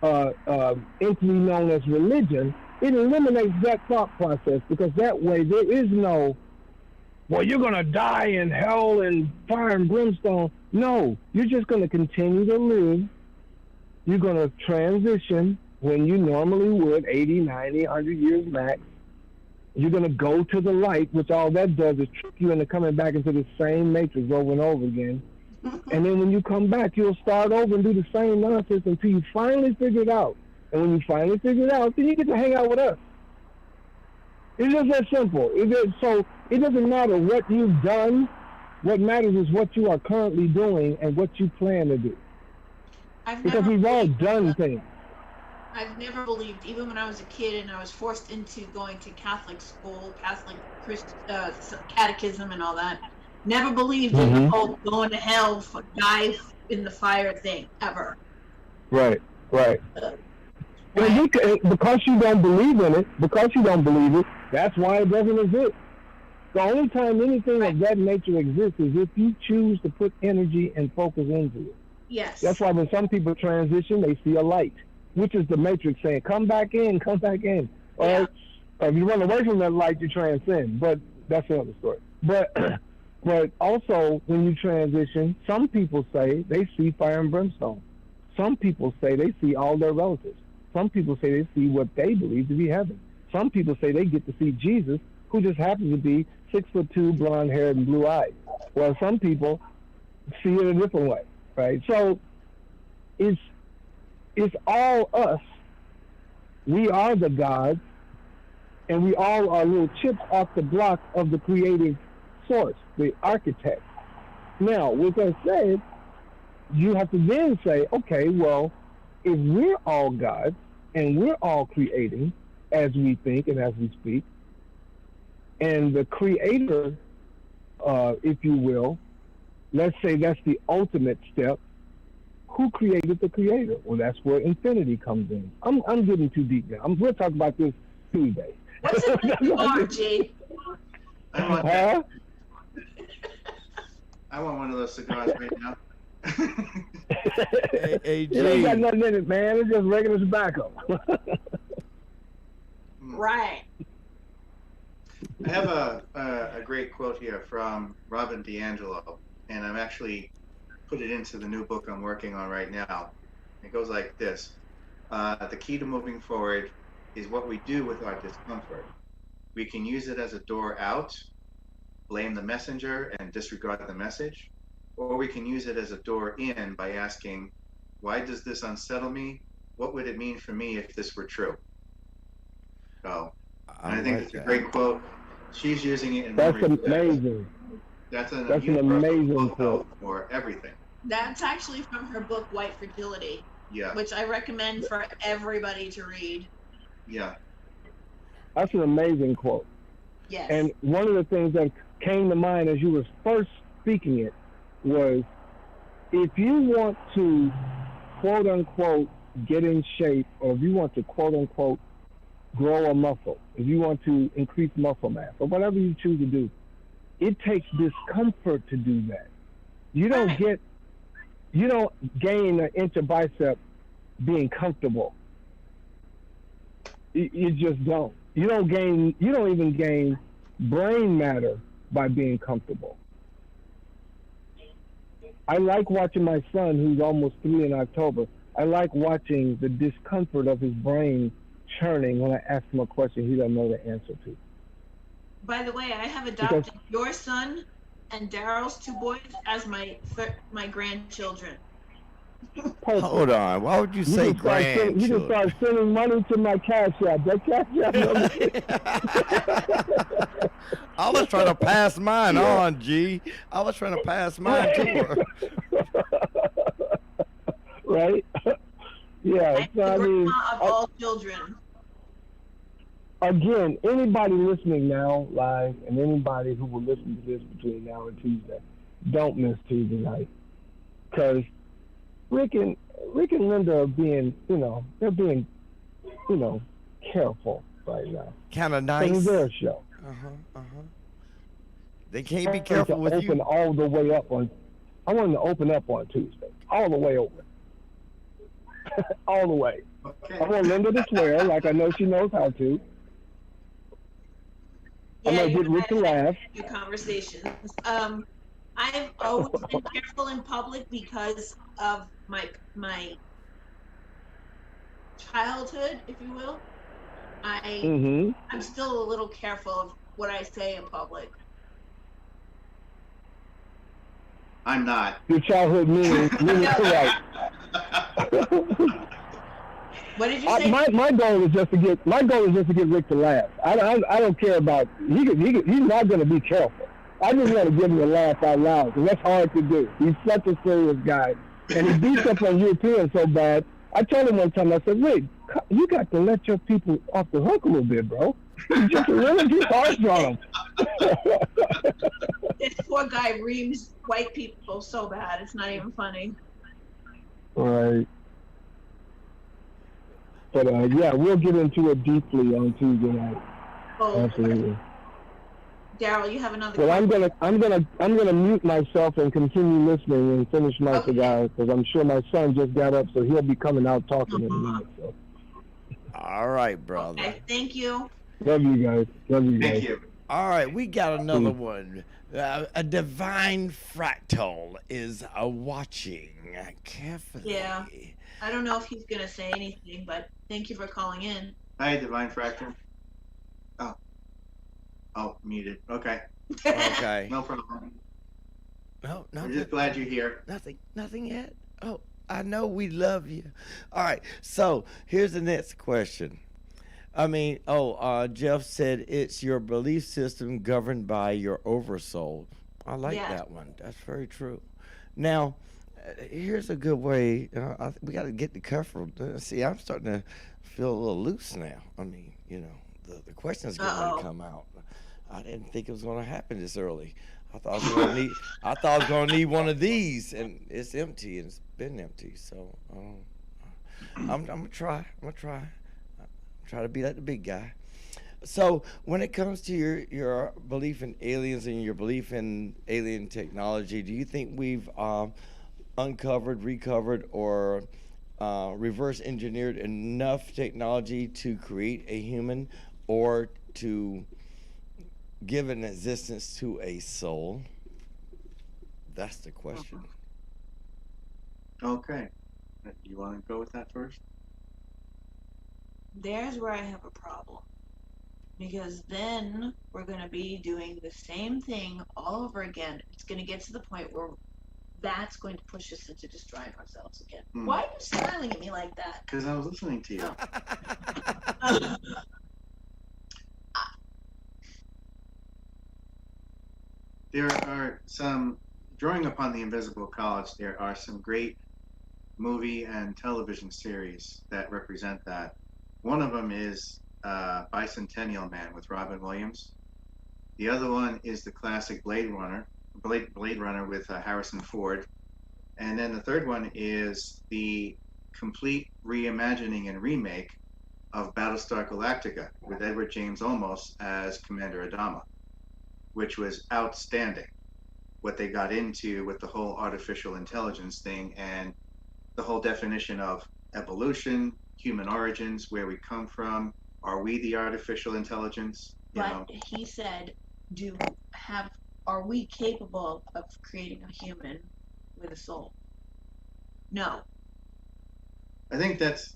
entity known as religion. It eliminates that thought process, because that way there is no, well, you're going to die in hell and fire and brimstone. No, you're just going to continue to live. You're going to transition when you normally would, 80, 90, 100 years max. You're going to go to the light, which all that does is trick you into coming back into the same matrix over and over again. And then when you come back, you'll start over and do the same nonsense until you finally figure it out. And when you finally figure it out, then you get to hang out with us. It's just that simple. So it doesn't matter what you've done. What matters is what you are currently doing and what you plan to do. Because we've all done things. I've never believed, even when I was a kid and I was forced into going to Catholic school, Catholic catechism and all that, never believed in the whole going to hell, die in the fire thing, ever. Right. Well, because you don't believe in it, that's why it doesn't exist. The only time anything of that nature exists is if you choose to put energy and focus into it. Yes. That's why when some people transition, they see a light, which is the matrix saying, come back in. All right? If you run away from that light, you transcend. But that's another story. But also, when you transition, some people say they see fire and brimstone. Some people say they see all their relatives. Some people say they see what they believe to be heaven. Some people say they get to see Jesus, who just happens to be 6'2", blonde-haired and blue-eyed. Well, some people see it a different way, right? So it's all us. We are the gods, and we all are little chips off the block of the creative source, the architect. Now, with that said, you have to then say, okay, well, if we're all gods and we're all creating, as we think and as we speak. And the creator, if you will, let's say that's the ultimate step. Who created the creator? Well, that's where infinity comes in. I'm getting too deep now. We'll talk about this Tuesday. What's in the cigar, G? I want that. I want one of those cigars right now. Hey, It ain't got nothing in it, man. It's just regular tobacco. Right. I have a great quote here from Robin DiAngelo, and I'm actually put it into the new book I'm working on right now. It goes like this. The key to moving forward is what we do with our discomfort. We can use it as a door out, blame the messenger and disregard the message, or we can use it as a door in by asking, why does this unsettle me? What would it mean for me if this were true? So, I think it's a great quote. She's using it in That's memory. amazing. That's an amazing quote for everything. That's actually from her book, White Fragility, Yeah, which I recommend for everybody to read. yeah. That's an amazing quote. Yes. And one of the things that came to mind as you were first speaking it was, if you want to quote unquote get in shape, or if you want to quote unquote grow a muscle, if you want to increase muscle mass, or whatever you choose to do, it takes discomfort to do that. You don't gain an inch of bicep being comfortable. You just don't. You don't even gain brain matter by being comfortable. I like watching my son, who's almost 3 in October. I like watching the discomfort of his brain churning when I ask him a question he doesn't know the answer to. By the way, I have adopted your son and Daryl's 2 boys as my grandchildren. Hold on. Why would you say grandchildren? You can start sending money to my cash app. That cash app. I was trying to pass mine on, G. I was trying to pass mine to her. Right? Yeah. I'm the grandma of all children. Again, anybody listening now live, and anybody who will listen to this between now and Tuesday, don't miss Tuesday night, because Rick and Linda are being, they're being, careful right now. Kind of nice. It's their show. They can't be careful with you. All the way up on. I want them to open up on Tuesday, all the way open, all the way. Okay. I want Linda to swear, like I know she knows how to. I'm gonna get Rick to laugh. Conversations. I've always been careful in public because of my childhood, if you will. I'm still a little careful of what I say in public. I'm not. Your childhood meaning correct. What did you say? My goal is just to get Rick to laugh. I don't care about he's not going to be careful. I just want to give him a laugh out loud, because that's hard to do. He's such a serious guy, and he beats up on Europeans so bad. I told him one time, I said, Rick, you got to let your people off the hook a little bit, bro. You just really too harsh on them. This poor guy reams white people so bad, it's not even funny. Right. But yeah, we'll get into it deeply on Tuesday night. Oh, absolutely. Daryl, you have another. Well, I'm gonna mute myself and continue listening and finish my cigar, because I'm sure my son just got up, so he'll be coming out talking in a minute. So. All right, brother. Okay, thank you. Love you guys. Thank you. All right, we got another one. A divine fractal is watching carefully. Yeah. I don't know if he's going to say anything, but thank you for calling in. Hi, Divine Fractal. Oh, muted. Okay. Okay. No problem. No, I'm just glad you're here. Nothing yet? Oh, I know we love you. All right, so here's the next question. Jeff said it's your belief system governed by your oversoul. I like that one. That's very true. Now, here's a good way. We got to get the careful. See, I'm starting to feel a little loose now. You know, the question's going Uh-oh. to come out. I didn't think it was going to happen this early. I thought I was going to need. I thought I was going to need one of these, and it's empty, and it's been empty. So I'm gonna try. I'm gonna try. Try to be like the big guy. So when it comes to your belief in aliens and your belief in alien technology, do you think we've uncovered, recovered, or reverse engineered enough technology to create a human or to give an existence to a soul? That's the question. Okay. You want to go with that first? There's where I have a problem. Because then we're going to be doing the same thing all over again. It's going to get to the point where that's going to push us into destroying ourselves again. Why are you smiling at me like that? Because I was listening to you. There are some, drawing upon the Invisible College, there are some great movie and television series that represent that. One of them is Bicentennial Man with Robin Williams. The other one is the classic Blade Runner with Harrison Ford. And then the third one is the complete reimagining and remake of Battlestar Galactica with Edward James Olmos as Commander Adama, which was outstanding. What they got into with the whole artificial intelligence thing and the whole definition of evolution, human origins, where we come from. Are we the artificial intelligence? But he said, are we capable of creating a human with a soul? No. I think that's,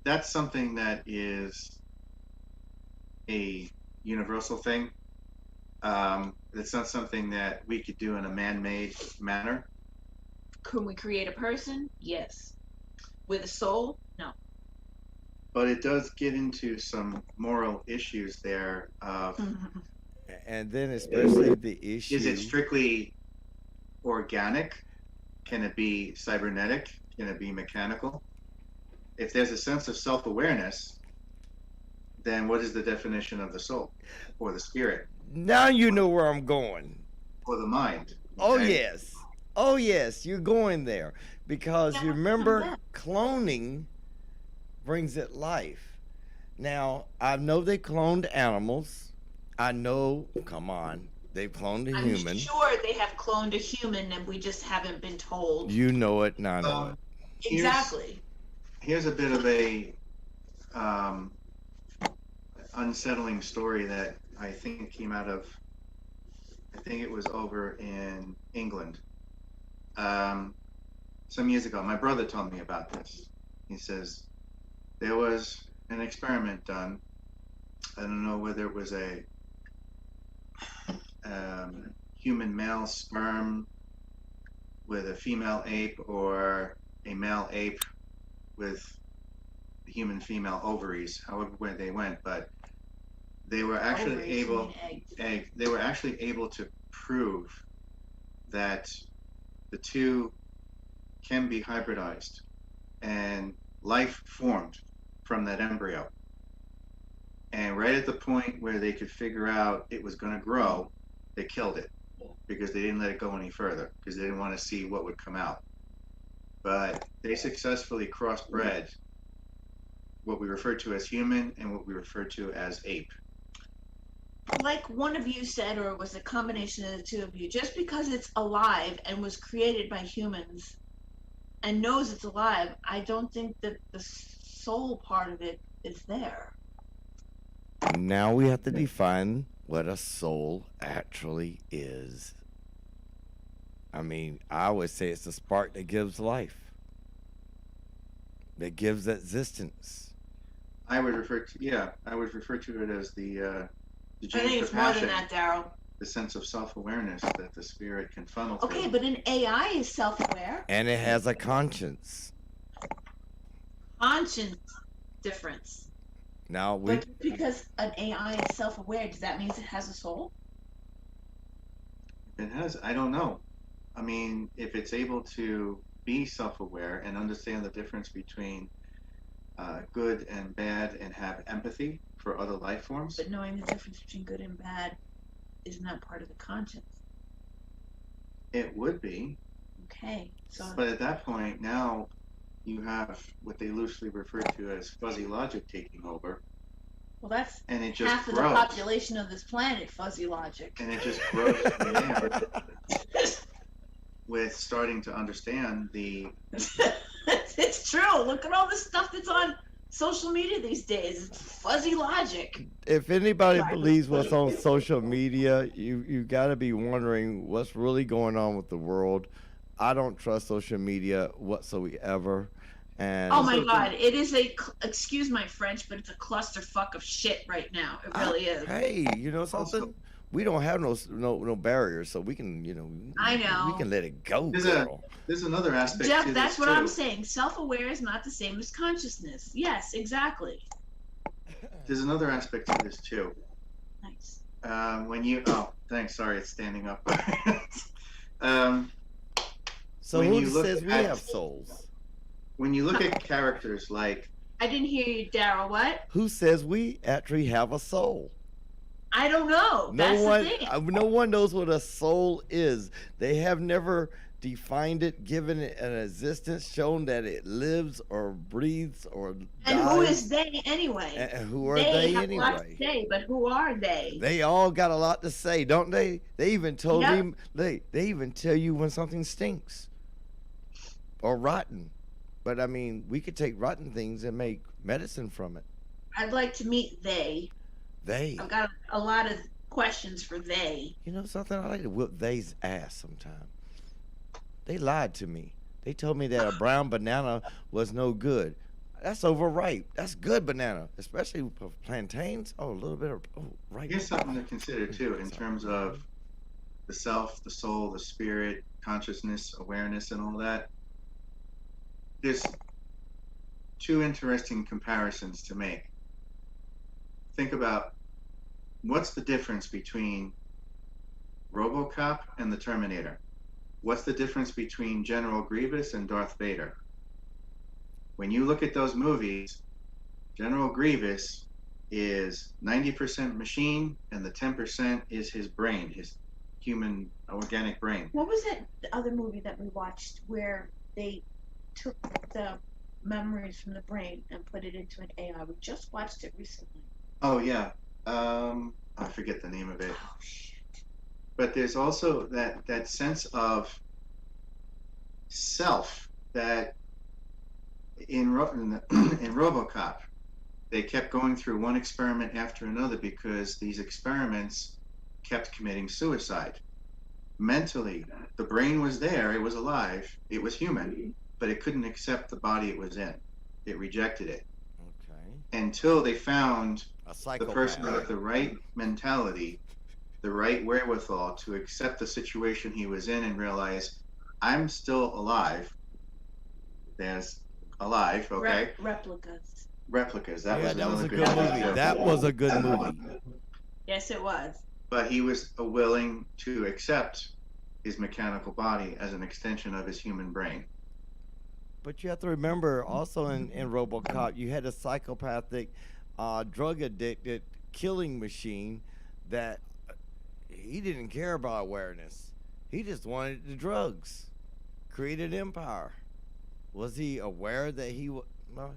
that's something that is a universal thing. It's not something that we could do in a man-made manner. Can we create a person? Yes. With a soul? No. But it does get into some moral issues there of, and then especially the issue. Is it strictly organic? Can it be cybernetic? Can it be mechanical? If there's a sense of self-awareness, then what is the definition of the soul or the spirit? Now you know where I'm going. Or the mind? Oh, okay? yes. Oh, yes, you're going there. Because you remember, cloning brings it life. Now, I know they cloned animals. I know, come on, they've cloned a human. I'm sure they have cloned a human and we just haven't been told. You know it, and I know it. Exactly. Here's a bit of a unsettling story that I think came out of, I think it was over in England. Some years ago, my brother told me about this. He says there was an experiment done. I don't know whether it was a human male sperm with a female ape or a male ape with human female ovaries, however where they went, but they were actually able to prove that the two can be hybridized and life formed from that embryo. And right at the point where they could figure out it was going to grow, they killed it because they didn't let it go any further because they didn't want to see what would come out. But they successfully crossbred what we refer to as human and what we refer to as ape. Like one of you said, or it was a combination of the two of you, just because it's alive and was created by humans and knows it's alive, I don't think that the soul part of it is there. Now we have to define what a soul actually is. I mean, I would say it's a spark that gives life, that gives existence. I would refer to it as the I think it's more than that, Daryl. The sense of self-awareness that the spirit can funnel through. Okay, but an AI is self-aware. And it has a conscience. Conscience difference. Now But because an AI is self-aware, does that mean it has a soul? It has. I don't know. I mean, if it's able to be self-aware and understand the difference between good and bad and have empathy for other life forms? But knowing the difference between good and bad is not part of the conscience. It would be. Okay, so But at that point, now you have what they loosely refer to as fuzzy logic taking over, well, that's and it just half of grows. the population of this planet, fuzzy logic. And it just grows from there with starting to understand the. It's true. Look at all the stuff that's on social media these days. It's fuzzy logic. If anybody Right. believes what's on social media, you got to be wondering what's really going on with the world. I don't trust social media whatsoever. And Oh my God! It is excuse my French, but it's a clusterfuck of shit right now. It really is. Hey, you know something? We don't have no barriers, so we can, I know. we can let it go, There's girl. There's another aspect Jeff, to that's this what I'm too. saying. Self-aware is not the same as consciousness. Yes, exactly. There's another aspect to this too. Nice. Thanks. Sorry, it's standing up. So when who you look says we at- have souls? When you look at characters like, I didn't hear you, Daryl. What? Who says we actually have a soul? I don't know. That's No one, the thing. no one knows what a soul is. They have never defined it, given it an existence, shown that it lives or breathes or And who dies. is they anyway? And who are they have a lot to anyway? say, but who are they? They all got a lot to say, don't they? They even told Yep. me they even tell you when something stinks or rotten. But I mean, we could take rotten things and make medicine from it. I'd like to meet they. They, I've got a lot of questions for they. you know something? I like to whip they's ass sometime. They lied to me. They told me that a brown banana was no good. That's overripe. That's good banana, especially for plantains. Oh, a little bit of ripe. here's something to consider too in terms of the self, the soul, the spirit, consciousness, awareness, and all that. There's two interesting comparisons to make. Think about what's the difference between RoboCop and the Terminator? What's the difference between General Grievous and Darth Vader? When you look at those movies, General Grievous is 90% machine and the 10% is his brain, his human organic brain. What was that other movie that we watched where they took the memories from the brain and put it into an AI? We just watched it recently. Oh yeah, I forget the name of it. Oh shit. But there's also that sense of self that in RoboCop, they kept going through one experiment after another because these experiments kept committing suicide. Mentally, the brain was there, it was alive, it was human, but it couldn't accept the body it was in. It rejected it Okay. until they found A the person psychopath. with the right mentality, the right wherewithal to accept the situation he was in and realize, I'm still alive. There's alive, okay? Replicas. Replicas. That Yeah, was that was another a good good movie. movie. That was a good movie. Yes, it was. But he was willing to accept his mechanical body as an extension of his human brain. But you have to remember also in RoboCop, you had a psychopathic, drug addicted killing machine that he didn't care about awareness. He just wanted the drugs. Created empire. Was he aware that well,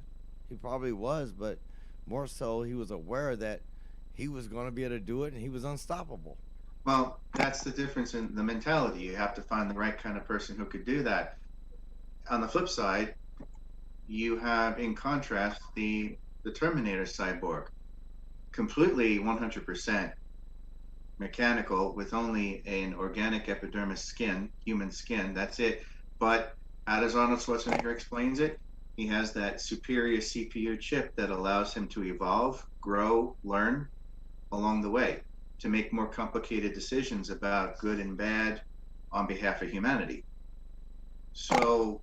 he probably was, but more so he was aware that he was going to be able to do it and he was unstoppable. Well, that's the difference in the mentality. You have to find the right kind of person who could do that. On the flip side, you have, in contrast, the Terminator cyborg. Completely 100% mechanical with only an organic epidermis skin, human skin, that's it. But as Arnold Schwarzenegger explains it, he has that superior CPU chip that allows him to evolve, grow, learn along the way to make more complicated decisions about good and bad on behalf of humanity. So,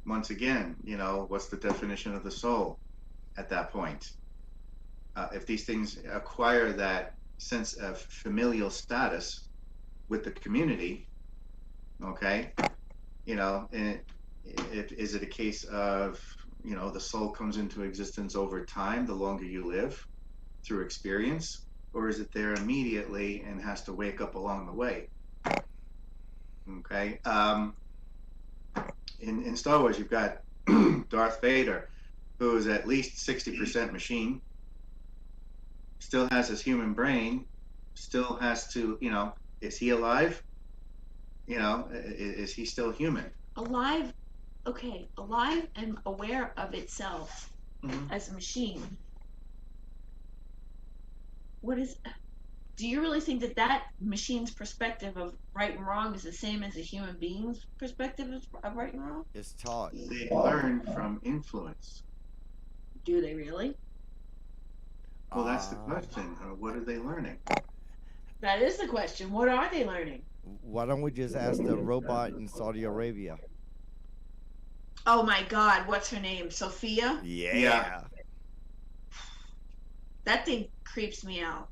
once again, what's the definition of the soul at that point? If these things acquire that sense of familial status with the community, okay, and Is it a case of, the soul comes into existence over time, the longer you live through experience, or is it there immediately and has to wake up along the way? Okay. In Star Wars, you've got Darth Vader, who is at least 60% machine, still has his human brain, still has to, is he alive? Is he still human? Alive, okay, alive and aware of itself as a machine. Do you really think that machine's perspective of right and wrong is the same as a human being's perspective of right and wrong? It's taught. They learn from influence. Do they really? Well, that's the question. What are they learning? That is the question. What are they learning? Why don't we just ask the robot in Saudi Arabia? Oh my God, what's her name? Sophia? Yeah. That thing creeps me out.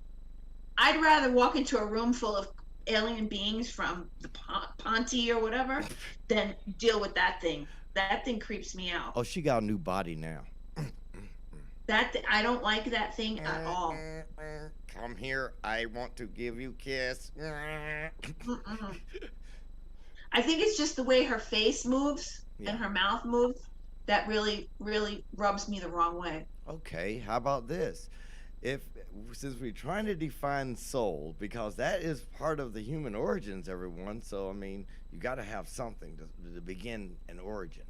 I'd rather walk into a room full of alien beings from the Ponte or whatever than deal with that thing. That thing creeps me out. Oh, she got a new body now. I don't like that thing at all. Come here, I want to give you a kiss. I think it's just the way her face moves and her mouth moves that really, really rubs me the wrong way. Okay, how about this? Since we're trying to define soul, because that is part of the human origins, everyone. So I mean, you got to have something to begin an origin,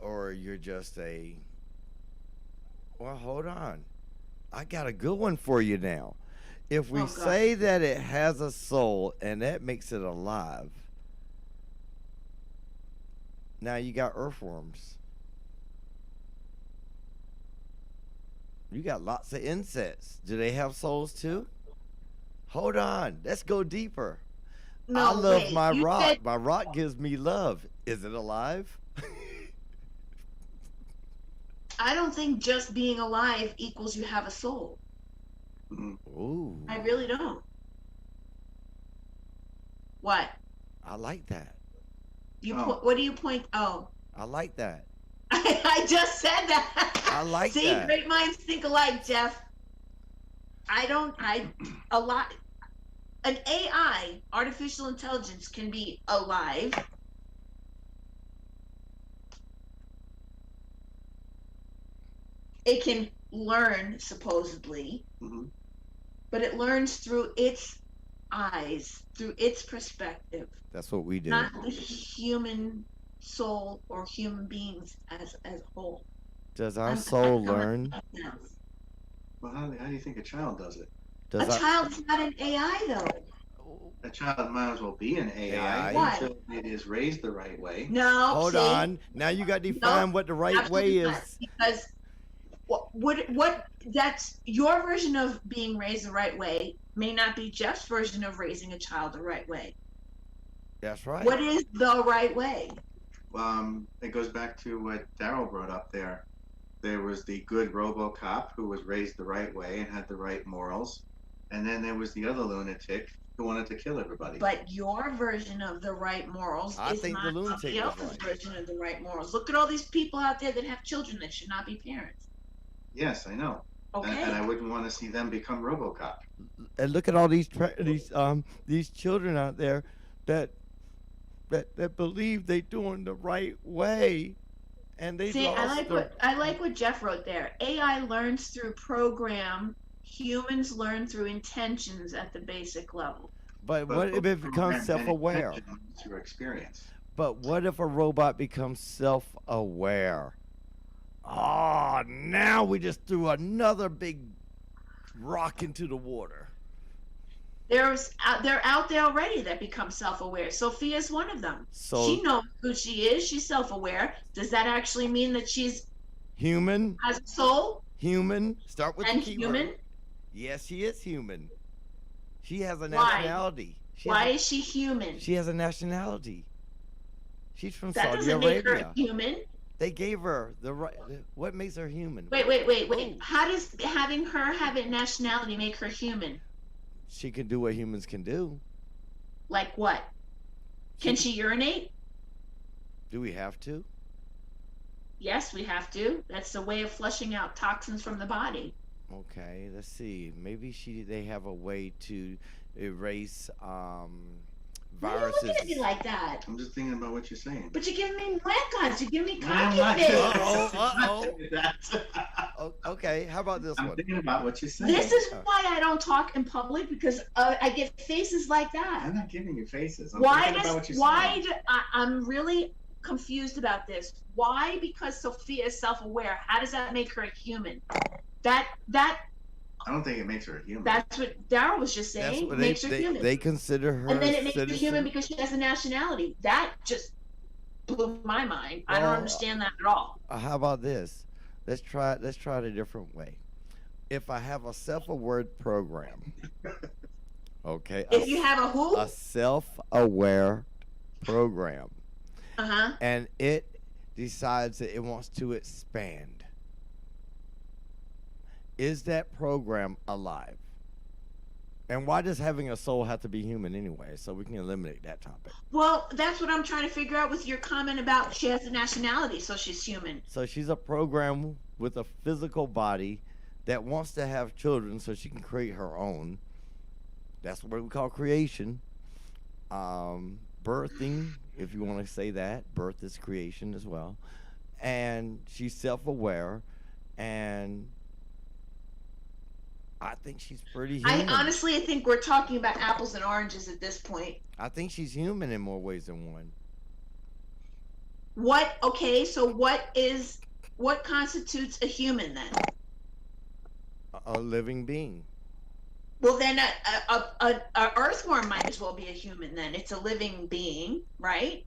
or you're just a. Well, hold on. I got a good one for you now. If we say that it has a soul and that makes it alive, now you got earthworms. You got lots of insects. Do they have souls too? Hold on. Let's go deeper. No, I love wait, my you rock. said- My rock gives me love. Is it alive? I don't think just being alive equals you have a soul. Ooh. I really don't. What? I like that. What do you point? Oh, I like that. I just said that. I like See, that. great minds think alike, Jeff. An AI, artificial intelligence, can be alive. It can learn, supposedly, but it learns through its eyes, through its perspective, That's what we do. not the human soul or human beings as a whole. Does our soul I don't learn? understand. Well, how do you think a child does it? A child is not an AI, though. A child might as well be an AI Why? until it is raised the right way. No. Hold on. Now you got to define what the right way absolutely is. not, because what that's your version of being raised the right way may not be Jeff's version of raising a child the right way. That's right. What is the right way? It goes back to what Daryl brought up there. There was the good RoboCop who was raised the right way and had the right morals, and then there was the other lunatic who wanted to kill everybody. But your version of the right morals I is think the not lunatic somebody was else's right. version of the right morals. Look at all these people out there that have children that should not be parents. Yes, I know. Okay. And I wouldn't want to see them become RoboCop. And look at all these children out there that believe they doing the right way, and they See, lost I like what Jeff wrote there. AI learns through program. Humans learn through intentions at the basic level. But what if it becomes self-aware? Through experience. But what if a robot becomes self-aware? Oh, now we just threw another big rock into the water. They're out there already that become self-aware. Sophia's one of them. So She knows who she is. She's self-aware. Does that actually mean that she's human? has a soul Human. Start with and the key human? word. Yes, she is human. She has a Why? nationality. Why is she human? She has a nationality. She's from That Saudi doesn't make Arabia. her human. They gave her the right. What makes her human? Wait. How does having her have a nationality make her human? She can do what humans can do. Like what? Can she urinate? Do we have to? Yes, we have to. That's a way of flushing out toxins from the body. Okay, let's see. Maybe they have a way to erase Why are you viruses. looking at me like that? I'm just thinking about what you're saying. But you're giving me black eyes. You're giving me No, I'm cocky not. face. Okay, how about this I'm one? thinking about what you're saying. This is why I don't talk in public, because I get faces like that. I'm not giving you faces. I'm Why thinking about what does you're saying. I'm really confused about this. Why? Because Sophia is self-aware. How does that make her a human? That I don't think it makes her a human. that's what Daryl was just That's saying. what Makes her human. they consider her And then a it makes her citizen. human because she has a nationality. That just blew my mind. I don't Well, understand that at all. How about this? Let's try it a different way. If I have a self-aware program, okay, If you have a who? a self-aware program, Uh-huh. and it decides that it wants to expand, is that program alive? And why does having a soul have to be human anyway? So we can eliminate that topic. Well, that's what I'm trying to figure out with your comment about she has a nationality, so she's human. So she's a program with a physical body that wants to have children so she can create her own. That's what we call creation. Birthing, if you want to say that. Birth is creation as well. And she's self-aware, and I think she's pretty human. I think we're talking about apples and oranges at this point. I think she's human in more ways than one. So what constitutes a human then? A living being. Well, then a earthworm might as well be a human then. It's a living being, right?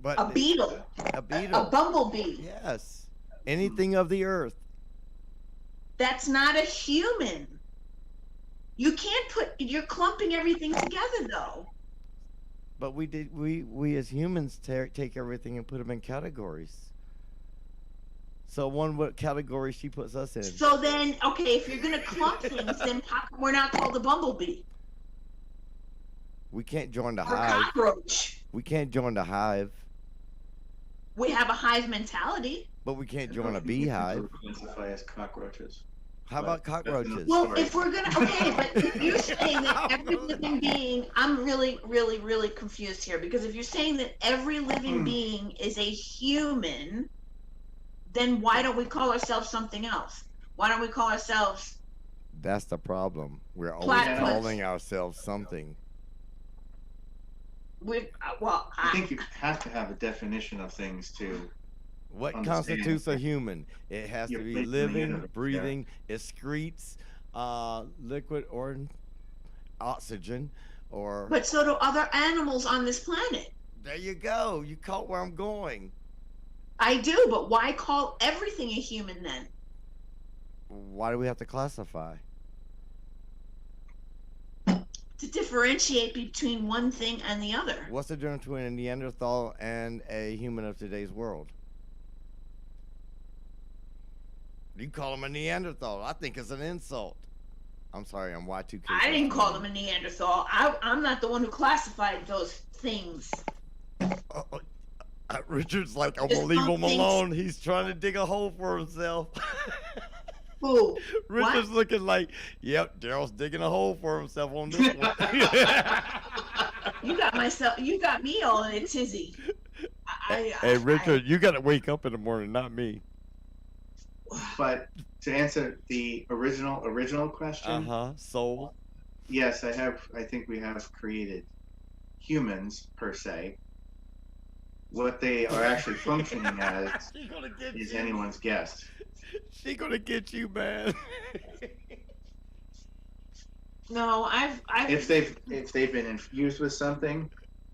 But A beetle, a beetle. a bumblebee. Yes. Anything of the earth. That's not a human. You can't you're clumping everything together though. But we as humans take everything and put them in categories. So what category she puts us in? So then, okay, if you're gonna clump things, then how come we're not called a bumblebee We can't join the or hive. cockroach? We can't join the hive, We have a hive mentality. but we can't join a beehive. Classify as cockroaches. How about cockroaches? Well, Sorry. if we're gonna, okay, but if you're saying that every living being, I'm really, really, really confused here, because if you're saying that every living being is a human, then why don't we call ourselves something else? Why don't we call ourselves? That's the problem. We're always Platypus. calling ourselves something. I think you have to have a definition of things too. What Understand. constitutes a human? It has You're to be placing the living, universe, breathing, excretes liquid or oxygen, or But so do other animals on this planet. there you go. You caught where I'm going. I do, but why call everything a human then? Why do we have to classify? To differentiate between one thing and the other. What's the difference between a Neanderthal and a human of today's world? You call him a Neanderthal. I think it's an insult. I'm sorry, I'm Y2K. I didn't call them a Neanderthal. I'm not the one who classified those things. Richard's like, I'm Just gonna leave him some things- alone. He's trying to dig a hole for himself. Who? Richard's looking like, yep, Daryl's digging a hole for himself on this one. You got me all in a tizzy. Hey, Richard, you gotta wake up in the morning, not me. But to answer the original question, Soul. yes, I think we have created humans per se. What they are actually functioning as She's gonna get is you. anyone's guess. She gonna get you, man. No, I've If they've been infused with something,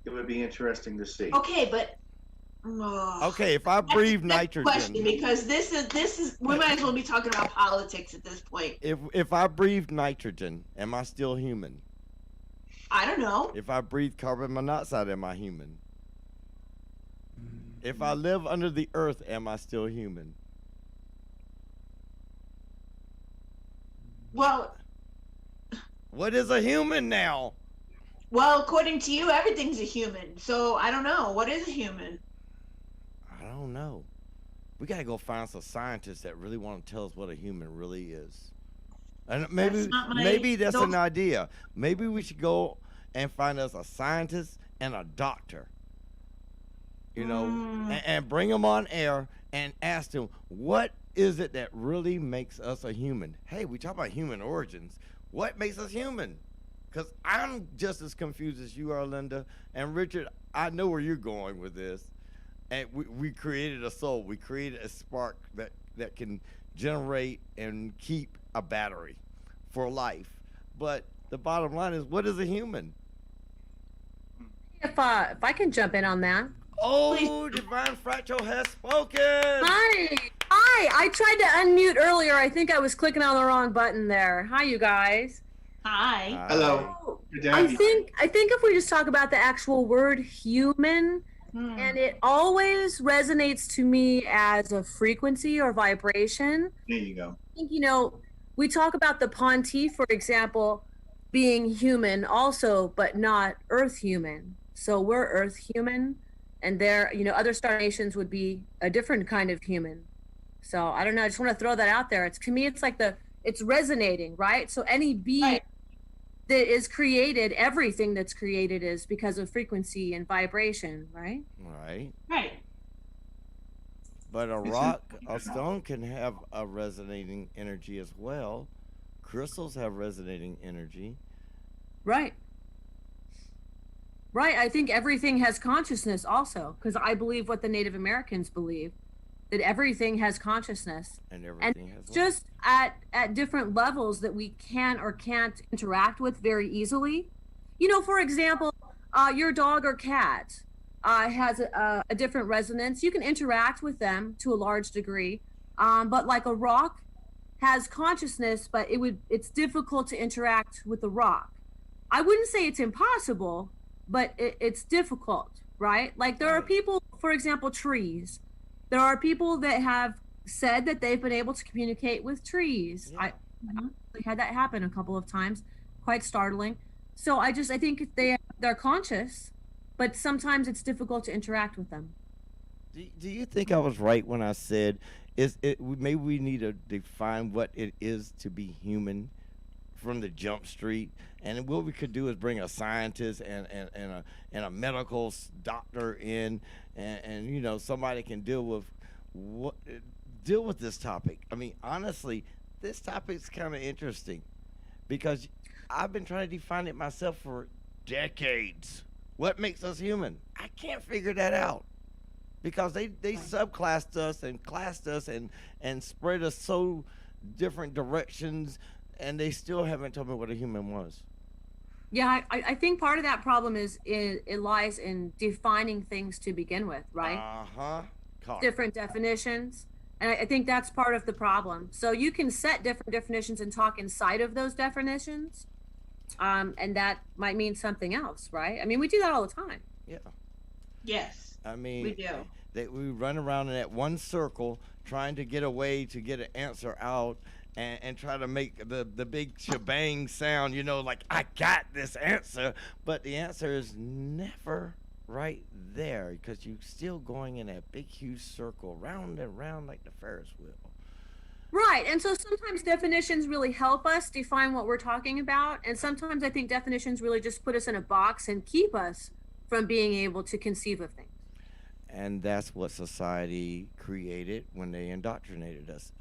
it would be interesting to see. okay, but Okay, if I breathe Question, nitrogen, because this is we might as well be talking about politics at this point. if I breathe nitrogen, am I still human? I don't know. If I breathe carbon monoxide, am I human? If I live under the earth, am I still human? Well, What is a human now? according to you, everything's a human. So I don't know. What is a human? don't know. We got to go find some scientists that really want to tell us what a human really is. And maybe that's an idea. Maybe we should go and find us a scientist and a doctor, and bring them on air and ask them, what is it that really makes us a human? Hey, we talk about human origins. What makes us human? Because I'm just as confused as you are, Linda. And Richard, I know where you're going with this. And we created a soul. We created a spark that can generate and keep a battery for life. But the bottom line is, what is a human? If I can jump in on that. Oh, Divine Fractal has spoken. Hi. I tried to unmute earlier. I think I was clicking on the wrong button there. Hi, you guys. Hi. Hello. Good to I have you. think if we just talk about the actual word human, and it always resonates to me as a frequency or vibration. There you go. I think, we talk about the Ponti, for example, being human also, but not Earth human. So we're Earth human, and there, other star nations would be a different kind of human. So I don't know. I just want to throw that out there. To me, it's like it's resonating, right? So any being that is created, everything that's created is because of frequency and vibration, right? Right. But a rock, a stone can have a resonating energy as well. Crystals have resonating energy. Right. I think everything has consciousness also, because I believe what the Native Americans believe, that everything has consciousness. And everything has it's just at different levels that we can or can't interact with very easily. For example, your dog or cat has a different resonance. You can interact with them to a large degree, but like a rock has consciousness, but it's difficult to interact with the rock. I wouldn't say it's impossible, but it's difficult, right? Like there are people, for example, trees. There are people that have said that they've been able to communicate with trees. Yeah. I had that happen a couple of times, quite startling. So I think they're conscious, but sometimes it's difficult to interact with them. Do you think I was right when I said maybe we need to define what it is to be human from the jump street, and what we could do is bring a scientist and a medical doctor in, and somebody can deal with this topic. I mean, honestly, this topic's kind of interesting because I've been trying to define it myself for decades. What makes us human? I can't figure that out because they subclassed us and classed us and spread us so different directions, and they still haven't told me what a human was. Yeah, I think part of that problem it lies in defining things to begin with, right? Different definitions. And I think that's part of the problem. So you can set different definitions and talk inside of those definitions, and that might mean something else, right? I mean, we do that all the time. Yeah. Yes. I mean, we do. We run around in that one circle trying to get a way to get an answer out and try to make the big shebang sound, like I got this answer, but the answer is never right there because you're still going in that big, huge circle, round and round like the Ferris wheel. Right, and so sometimes definitions really help us define what we're talking about, and sometimes I think definitions really just put us in a box and keep us from being able to conceive of things. And that's what society created when they indoctrinated us.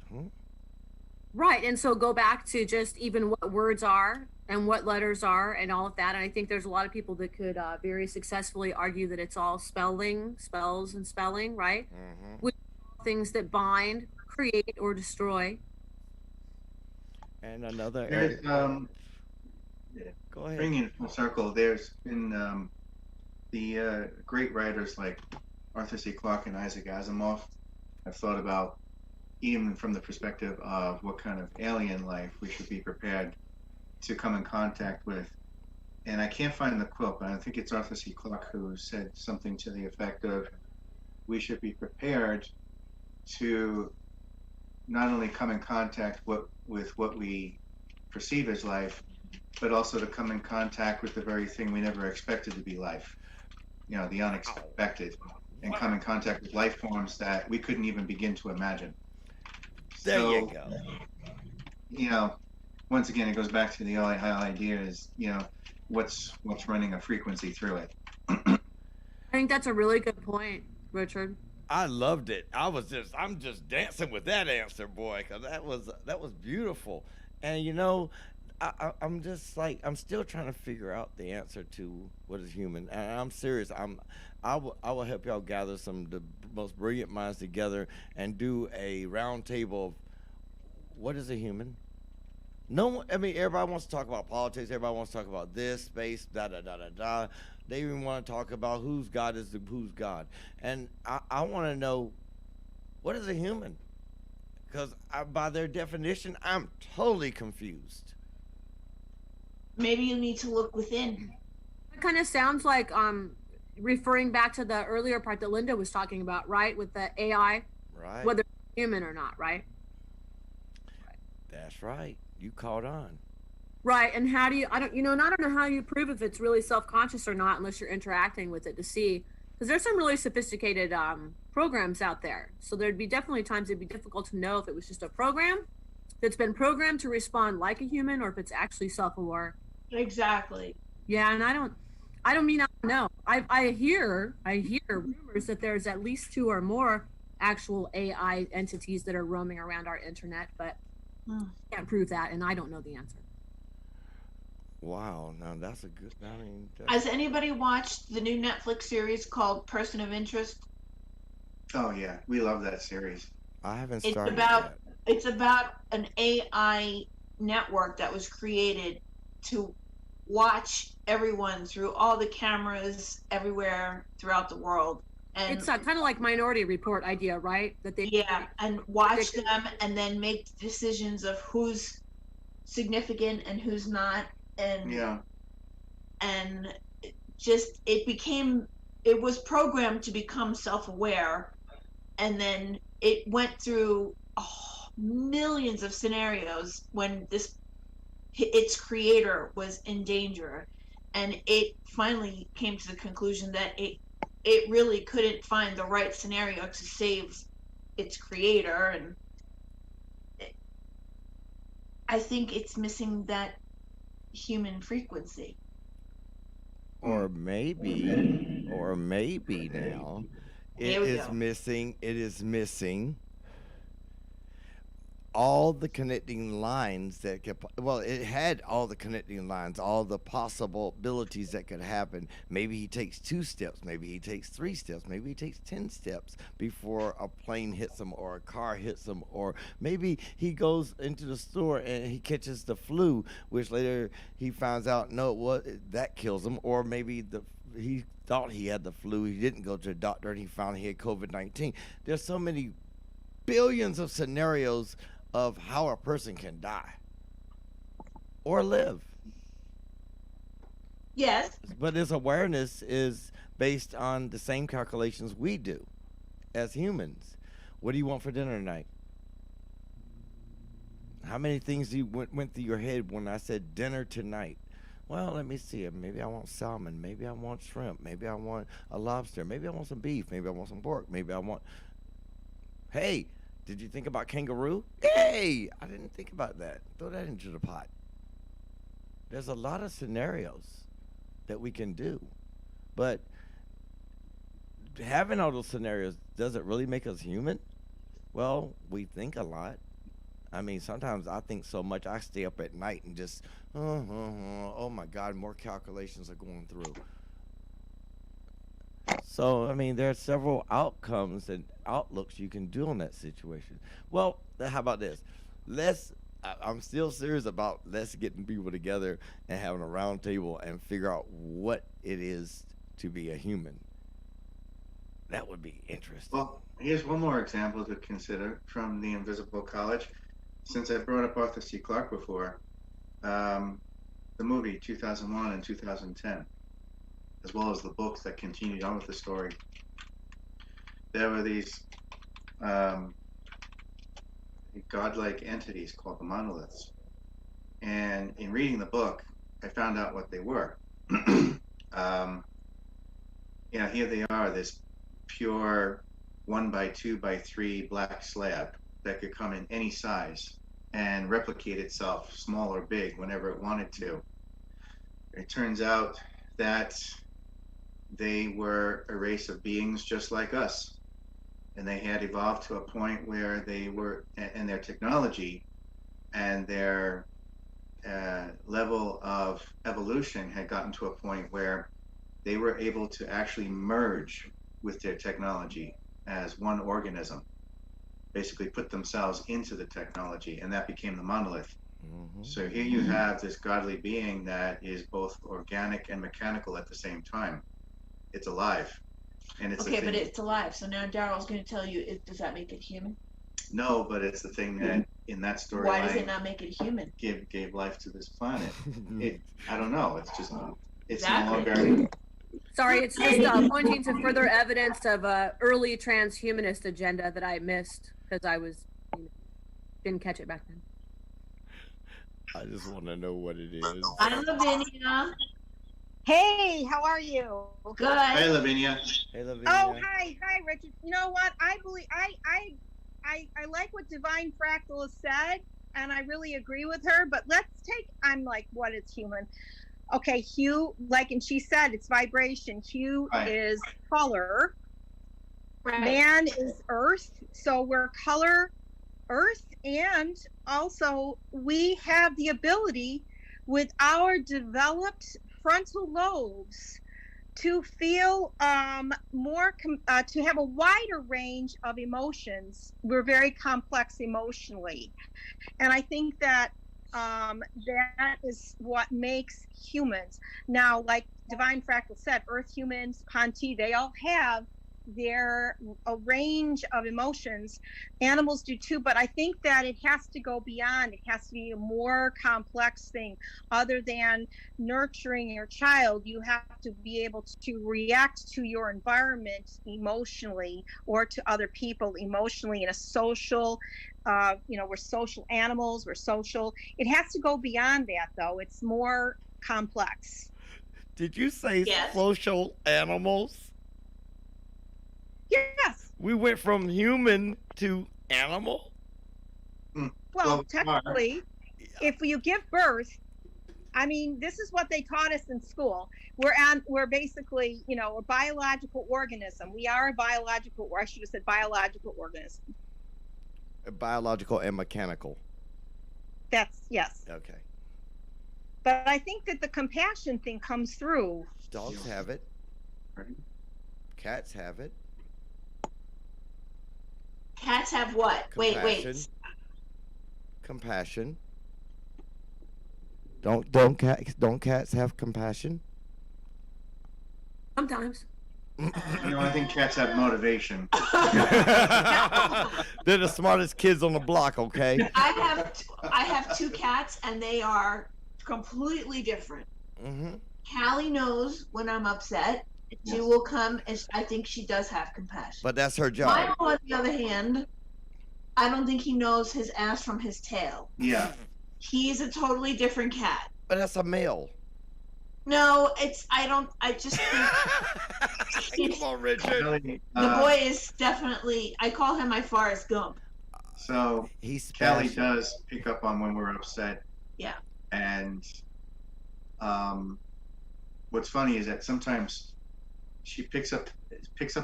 Right, and so go back to just even what words are and what letters are and all of that. And I think there's a lot of people that could very successfully argue that it's all spells and spelling, right? Which are things that bind, create, or destroy. And another There's, go ahead. Bringing it full circle, there's been the great writers like Arthur C. Clarke and Isaac Asimov have thought about, even from the perspective of what kind of alien life we should be prepared to come in contact with. And I can't find the quote, but I think it's Arthur C. Clarke who said something to the effect of, we should be prepared to not only come in contact with what we perceive as life, but also to come in contact with the very thing we never expected to be life. The unexpected. and come in contact with life forms that we couldn't even begin to imagine. There So, you go. you know, once again, it goes back to the whole idea is, you know, what's running a frequency through it. I think that's a really good point, Richard. I loved it. I'm just dancing with that answer, boy, because that was beautiful. And you know, I'm just like, I'm still trying to figure out the answer to what is human. And I'm serious. I will help y'all gather some of the most brilliant minds together and do a round table of what is a human. No one, I mean, everybody wants to talk about politics. Everybody wants to talk about this, space, da da da da da. They even want to talk about whose God is whose God. And I want to know, what is a human? Because by their definition, I'm totally confused. Maybe you need to look within. It kind of sounds like referring back to the earlier part that Linda was talking about, right? With the AI, Right. whether it's human or not, right? That's right. You caught on. Right. And how do you, I don't know how you prove if it's really self-conscious or not unless you're interacting with it to see, because there's some really sophisticated programs out there. So there'd be definitely times it'd be difficult to know if it was just a program that's been programmed to respond like a human or if it's actually self-aware. Exactly. Yeah. And I don't know. I hear rumors that there's at least 2 or more actual AI entities that are roaming around our internet, but can't prove that, and I don't know the answer. Wow, now that's a good, Has anybody watched the new Netflix series called Person of Interest? Oh yeah, we love that series. I haven't It's started about yet. it's about an AI network that was created to watch everyone through all the cameras everywhere throughout the world. And It's kind of like Minority Report idea, right? That they and watch them and then make decisions of who's significant and who's not. And Yeah. and it was programmed to become self-aware, and then it went through millions of scenarios when its creator was in danger, and it finally came to the conclusion that it really couldn't find the right scenario to save its creator, and I think it's missing that human frequency. Or maybe now, Here we go. it is missing all the connecting lines that could, well, it had all the connecting lines, all the possibilities that could happen. Maybe he takes 2 steps, maybe he takes 3 steps, maybe he takes 10 steps before a plane hits him or a car hits him, or maybe he goes into the store and he catches the flu, which later he finds out, no, that kills him, or maybe he thought he had the flu, he didn't go to the doctor, and he found he had COVID-19. There's so many billions of scenarios of how a person can die or live. Yes. But his awareness is based on the same calculations we do as humans. What do you want for dinner tonight? How many things went through your head when I said dinner tonight? Well, let me see. Maybe I want salmon. Maybe I want shrimp. Maybe I want a lobster. Maybe I want some beef. Maybe I want some pork. Maybe I want... Hey, did you think about kangaroo? Hey, I didn't think about that. Throw that into the pot. There's a lot of scenarios that we can do. But having all those scenarios, does it really make us human? Well, we think a lot. I mean, sometimes I think so much, I stay up at night and just, oh my God, more calculations are going through. So, I mean, there are several outcomes and outlooks you can do on that situation. Well, how about this? I'm still serious about let's getting people together and having a round table and figure out what it is to be a human. That would be interesting. Well, here's one more example to consider from the Invisible College. Since I brought up Arthur C. Clarke before, the movie 2001 and 2010, as well as the books that continued on with the story, there were these godlike entities called the monoliths. And in reading the book, I found out what they were. Here they are, this pure 1x2x3 black slab that could come in any size and replicate itself, small or big, whenever it wanted to. It turns out that they were a race of beings just like us, and they had evolved to a point where they were, and their technology and their level of evolution had gotten to a point where they were able to actually merge with their technology as one organism, basically put themselves into the technology, and that became the monolith. So here you have this godly being that is both organic and mechanical at the same time. It's alive. And it's Okay, but it's alive. So now Daryl's going to tell you, does that make it human? No, but it's the thing that in that story Why does it not make it human? gave life to this planet. I don't know. It's just, it's Exactly. no longer. Sorry, it's just pointing to further evidence of a early transhumanist agenda that I missed because I didn't catch it back then. I just want to know what it is. Hi, Lavinia. Hey, how are you? Good. Hey, Lavinia. Hey, Lavinia. Oh, hi, Richard. You know what? I believe I like what Divine Fractal has said, and I really agree with her. But I'm like, what is human? Okay, hue, like, and she said it's vibration. Hue is color. Right. Man is earth, so we're color, earth, and also we have the ability with our developed frontal lobes to feel to have a wider range of emotions. We're very complex emotionally, and I think that that is what makes humans. Now, like Divine Fractal said, Earth humans, Panti, they all have a range of emotions. Animals do too, but I think that it has to go beyond. It has to be a more complex thing. Other than nurturing your child, you have to be able to react to your environment emotionally, or to other people emotionally in a social, we're social animals, we're social. It has to go beyond that, though. It's more complex. Did you say Yes. social animals? Yes. We went from human to animal? Well, technically, if you give birth, I mean, this is what they taught us in school. We're basically, a biological organism. We are a biological, or I should have said biological organism. Biological and mechanical. Yes. Okay. But I think that the compassion thing comes through. Dogs have it. Cats have it. Cats have what? Wait. Compassion. Don't cats have compassion? Sometimes. I think cats have motivation. They're the smartest kids on the block, okay? I have two cats, and they are completely different. Mm-hmm. Callie knows when I'm upset. She will come, and I think she does have compassion. But that's her job. Milo, on the other hand, I don't think he knows his ass from his tail. Yeah. He's a totally different cat. But that's a male. No, I just think Come on, Richard. Really, the boy is definitely, I call him my Forrest Gump. So He's Callie special. does pick up on when we're upset. Yeah. And what's funny is that sometimes she picks up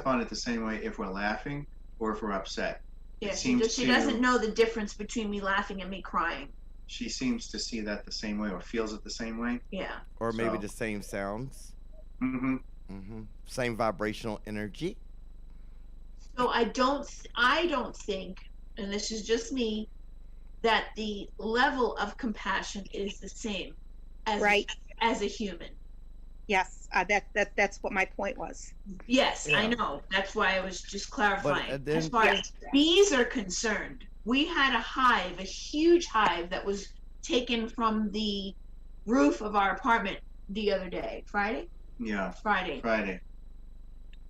on it the same way if we're laughing or if we're upset. Yeah, she doesn't know the difference between me laughing and me crying. She seems to see that the same way or feels it the same way. Yeah. Or maybe So- the same sounds. Mm-hmm. Mm-hmm. Same vibrational energy. So I don't think, and this is just me, that the level of compassion is the same as Right. as a human. Yes, that's what my point was. Yes, I Yeah. know. That's why I was just clarifying. then- As far as bees are concerned, we had a huge hive that was taken from the roof of our apartment the other day. Friday? Yeah. Friday. Friday.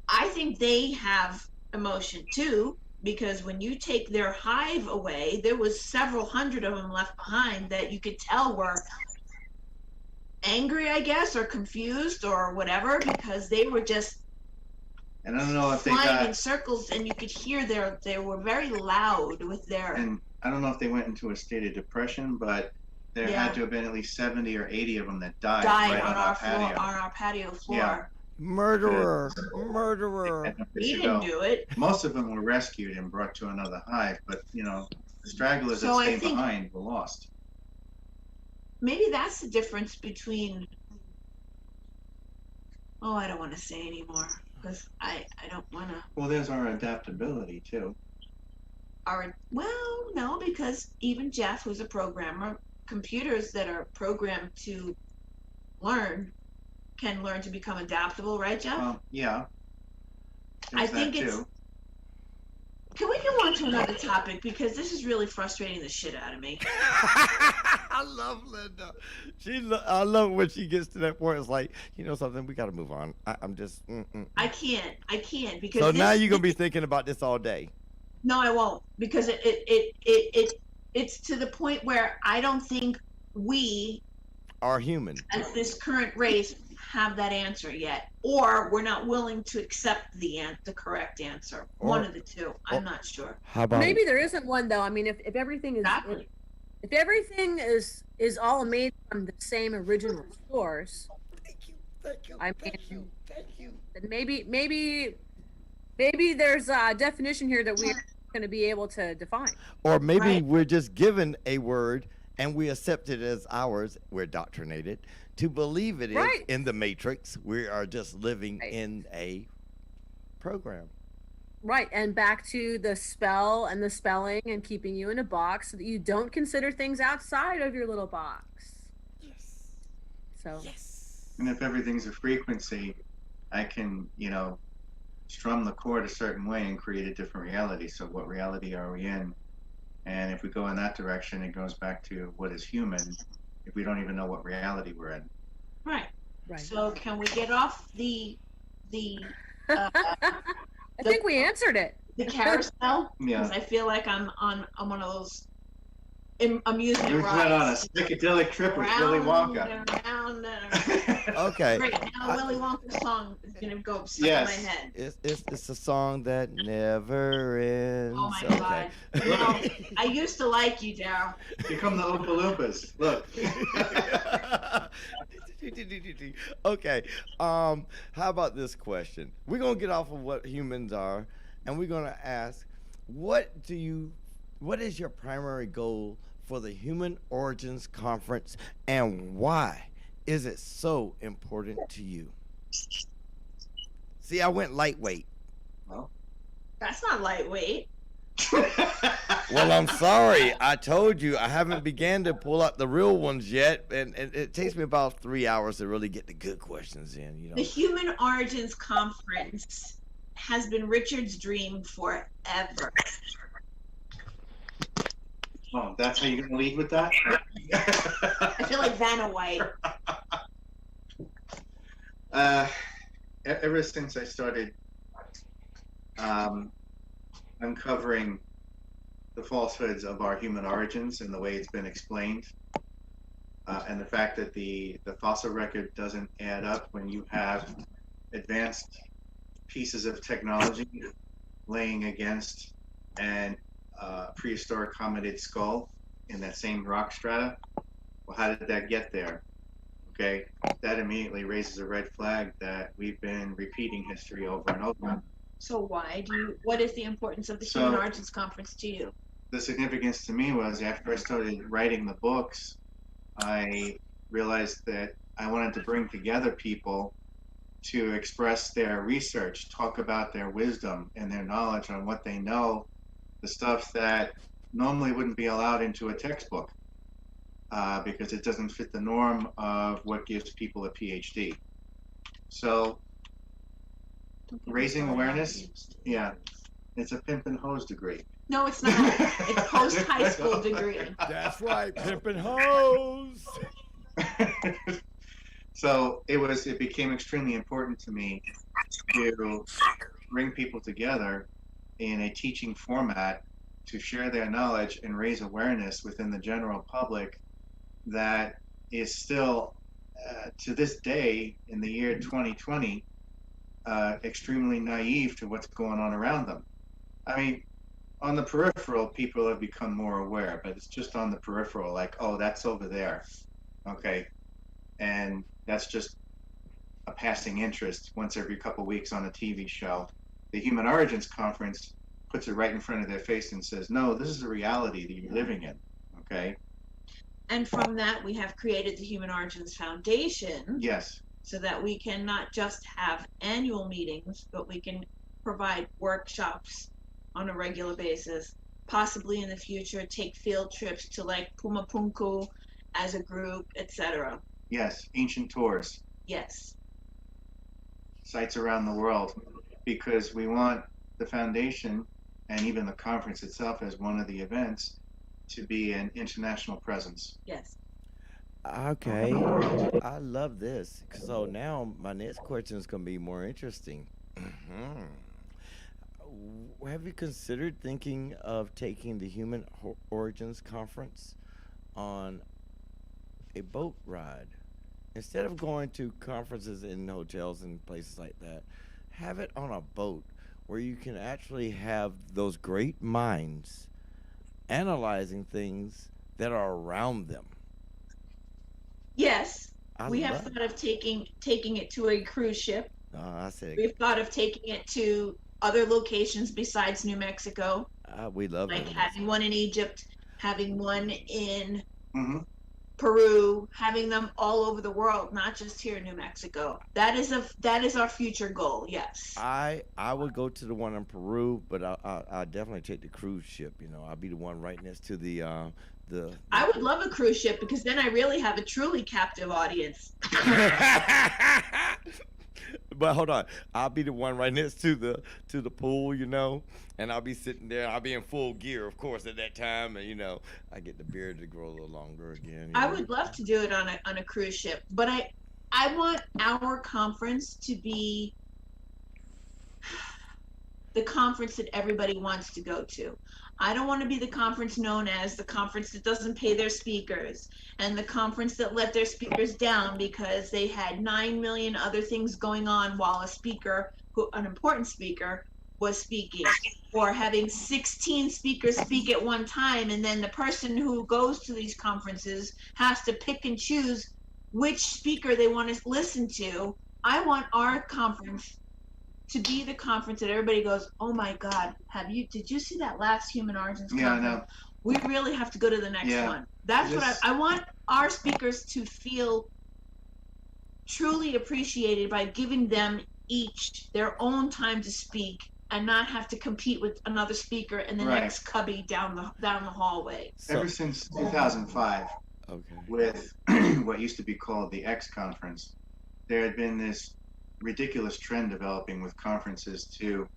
I think they have emotion too, because when you take their hive away, there was several hundred of them left behind that you could tell were angry, I guess, or confused or whatever, because they were just And I don't know if they flying got, in circles, and you could hear they were very loud with their. and I don't know if they went into a state of depression, but there Yeah. had to have been at least 70 or 80 of them that died died right on our floor, patio. on our patio floor. Yeah. Murderer. They Murderer. had no place We to didn't go. do it. Most of them were rescued and brought to another hive, but the stragglers So that I stayed think- behind were lost. Maybe that's the difference between. Oh, I don't want to say anymore because I don't want to. Well, there's our adaptability too. Well, no, because even Jeff, who's a programmer, computers that are programmed to learn can learn to become adaptable, right, Jeff? Yeah. I There's think that it's. too. Can we go on to another topic because this is really frustrating the shit out of me. I love Linda. I love when she gets to that point. It's like, you know something, we got to move on. I'm just. I can't because. So now you're gonna be thinking about this all day. No, I won't because it's to the point where I don't think we, Are human. as this current race, have that answer yet, or we're not willing to accept the correct answer. One of the two. I'm not sure. How about Maybe there isn't one though. I mean, if everything is Exactly. if everything is all made from the same original source, Thank you. Thank you. then maybe there's a definition here that we're going to be able to define. Or maybe Right. we're just given a word and we accept it as ours. We're indoctrinated to believe it is Right. in the matrix. We are just living Right. in a program. Right, and back to the spell and the spelling and keeping you in a box so that you don't consider things outside of your little box. Yes. So Yes. And if everything's a frequency, I can, strum the chord a certain way and create a different reality. So what reality are we in? And if we go in that direction, it goes back to what is human if we don't even know what reality we're in. Right. right. So can we get off the I think we answered it. carousel? Yeah. Because I feel like I'm on one of those amusement We went on a rides. psychedelic trip with Willy Round Wonka. and round and Okay. Great. Now Willy Wonka's song is gonna go stuck Yes. in my head. It's a song that never ends. Oh my Okay. God. Well, I used to like you, Daryl. Here come the Oompa Loompas. Look. Okay. How about this question? We're gonna get off of what humans are, and we're gonna ask, what is your primary goal for the Human Origins Conference, and why is it so important to you? See, I went lightweight. That's not lightweight. Well, I'm sorry. I told you I haven't began to pull up the real ones yet, and it takes me about 3 hours to really get the good questions in. The Human Origins Conference has been Richard's dream forever. Oh, that's how you're going to lead with that? I feel like Vanna White. Ever since I started uncovering the falsehoods of our human origins and the way it's been explained, and the fact that the fossil record doesn't add up when you have advanced pieces of technology laying against an prehistoric hominid skull in that same rock strata. Well, how did that get there? Okay, that immediately raises a red flag that we've been repeating history over and over. So what is the importance of the So- Human Origins Conference to you? The significance to me was after I started writing the books, I realized that I wanted to bring together people to express their research, talk about their wisdom and their knowledge on what they know, the stuff that normally wouldn't be allowed into a textbook because it doesn't fit the norm of what gives people a PhD. So raising awareness, yeah, it's a pimp and hose degree. No, it's not. It's post high school degree. That's right, pimpin' hoes. So it became extremely important to me to bring people together in a teaching format to share their knowledge and raise awareness within the general public that is still, to this day, in the year 2020, extremely naive to what's going on around them. I mean, on the peripheral, people have become more aware, but it's just on the peripheral, like, oh, that's over there. Okay. And that's just a passing interest once every couple weeks on a TV show. The Human Origins Conference puts it right in front of their face and says, no, this is the reality that you're living in. Okay. And from that, we have created the Human Origins Foundation. Yes. So that we can not just have annual meetings, but we can provide workshops on a regular basis, possibly in the future take field trips to like Pumapunku as a group, etc. Yes, ancient tours. Yes. Sites around the world, because we want the foundation and even the conference itself as one of the events to be an international presence. Yes. Okay, I love this. So now my next question is going to be more interesting. Have you considered thinking of taking the Human Origins Conference on a boat ride? Instead of going to conferences in hotels and places like that, have it on a boat where you can actually have those great minds analyzing things that are around them. Yes, we have thought of taking it to a cruise ship. I said We've thought of taking it to other locations besides New Mexico. We love like New having one in Egypt, having one in Mm-hmm. Peru, having them all over the world, not just here in New Mexico. That is our future goal. Yes. I would go to the one in Peru, but I definitely take the cruise ship. You know, I'll be the one right next to the. I would love a cruise ship because then I really have a truly captive audience. But hold on, I'll be the one right next to the pool, you know, and I'll be sitting there. I'll be in full gear, of course, at that time, and you know, I get the beard to grow a little longer again. I would love to do it on a cruise ship, but I want our conference to be the conference that everybody wants to go to. I don't want to be the conference known as the conference that doesn't pay their speakers and the conference that let their speakers down because they had 9 million other things going on while an important speaker was speaking, or having 16 speakers speak at one time, and then the person who goes to these conferences has to pick and choose which speaker they want to listen to. I want our conference to be the conference that everybody goes, oh my God, did you see that last Human Origins conference? Yeah, I know. We really have to go to the next one. That's what I want our speakers to feel truly appreciated by giving them each their own time to speak and not have to compete with another speaker in the next cubby down the hallway. Ever since 2005, with what used to be called the X Conference, there had been this ridiculous trend developing with conferences to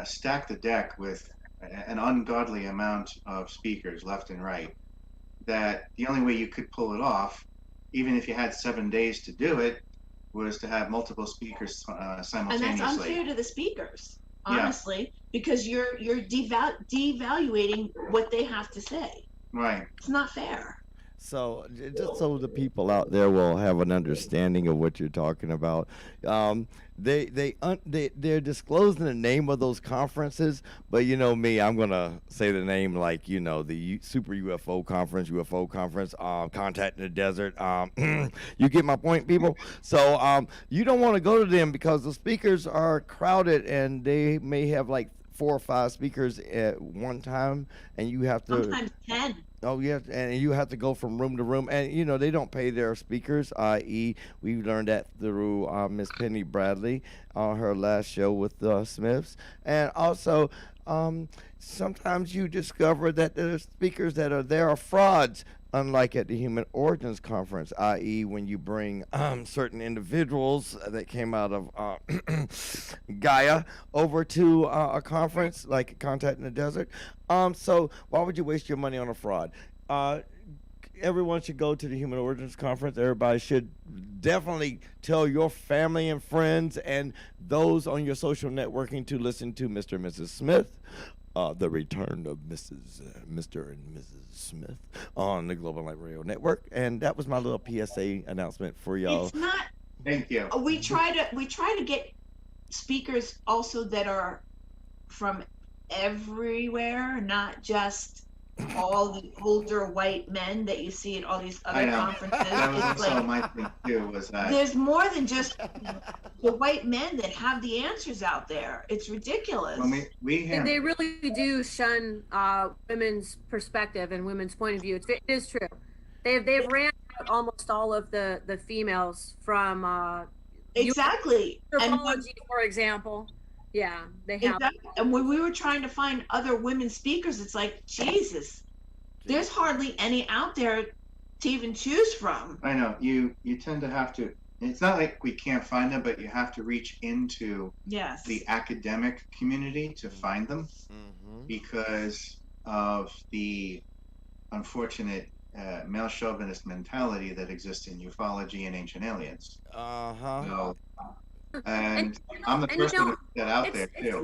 stack the deck with an ungodly amount of speakers left and right, that the only way you could pull it off, even if you had 7 days to do it, was to have multiple speakers simultaneously. And that's unfair to the speakers, honestly, because you're devaluating what they have to say. Right. It's not fair. So just so the people out there will have an understanding of what you're talking about, they're disclosing the name of those conferences, but you know me, I'm gonna say the name like the Super UFO Conference, Contact in the Desert. You get my point, people. So you don't want to go to them because the speakers are crowded and they may have like 4 or 5 speakers at one time, and you have to sometimes 10. Oh, yeah, and you have to go from room to room, and they don't pay their speakers. I.e., we learned that through Miss Penny Bradley on her last show with the Smiths, and also sometimes you discover that the speakers that are there are frauds. Unlike at the Human Origins Conference, i.e., when you bring certain individuals that came out of Gaia over to a conference like Contact in the Desert. So why would you waste your money on a fraud? Everyone should go to the Human Origins Conference. Everybody should definitely tell your family and friends and those on your social networking to listen to Mr. and Mrs. Smith. The return of Mr. and Mrs. Smith on the Global Enlightenment Radio Network, and that was my little PSA announcement for y'all. It's not. Thank you. We try to get speakers also that are from everywhere, not just all the older white men that you see at all these I other know. conferences. That was It's also like, my thing too, was that, there's more than just the white men that have the answers out there. It's ridiculous. when we They handpick, really do shun women's perspective and women's point of view. It is true. They've ran out almost all of the females from Exactly. And when, anthropology, for example. Yeah, they have. exactly. And when we were trying to find other women speakers, it's like, Jesus, there's hardly any out there to even choose from. I know, you tend to have to, it's not like we can't find them, but you have to reach into Yes. the academic community to find them because of the unfortunate male chauvinist mentality that exists in ufology and ancient aliens. So, and I'm the first one to put that out there too.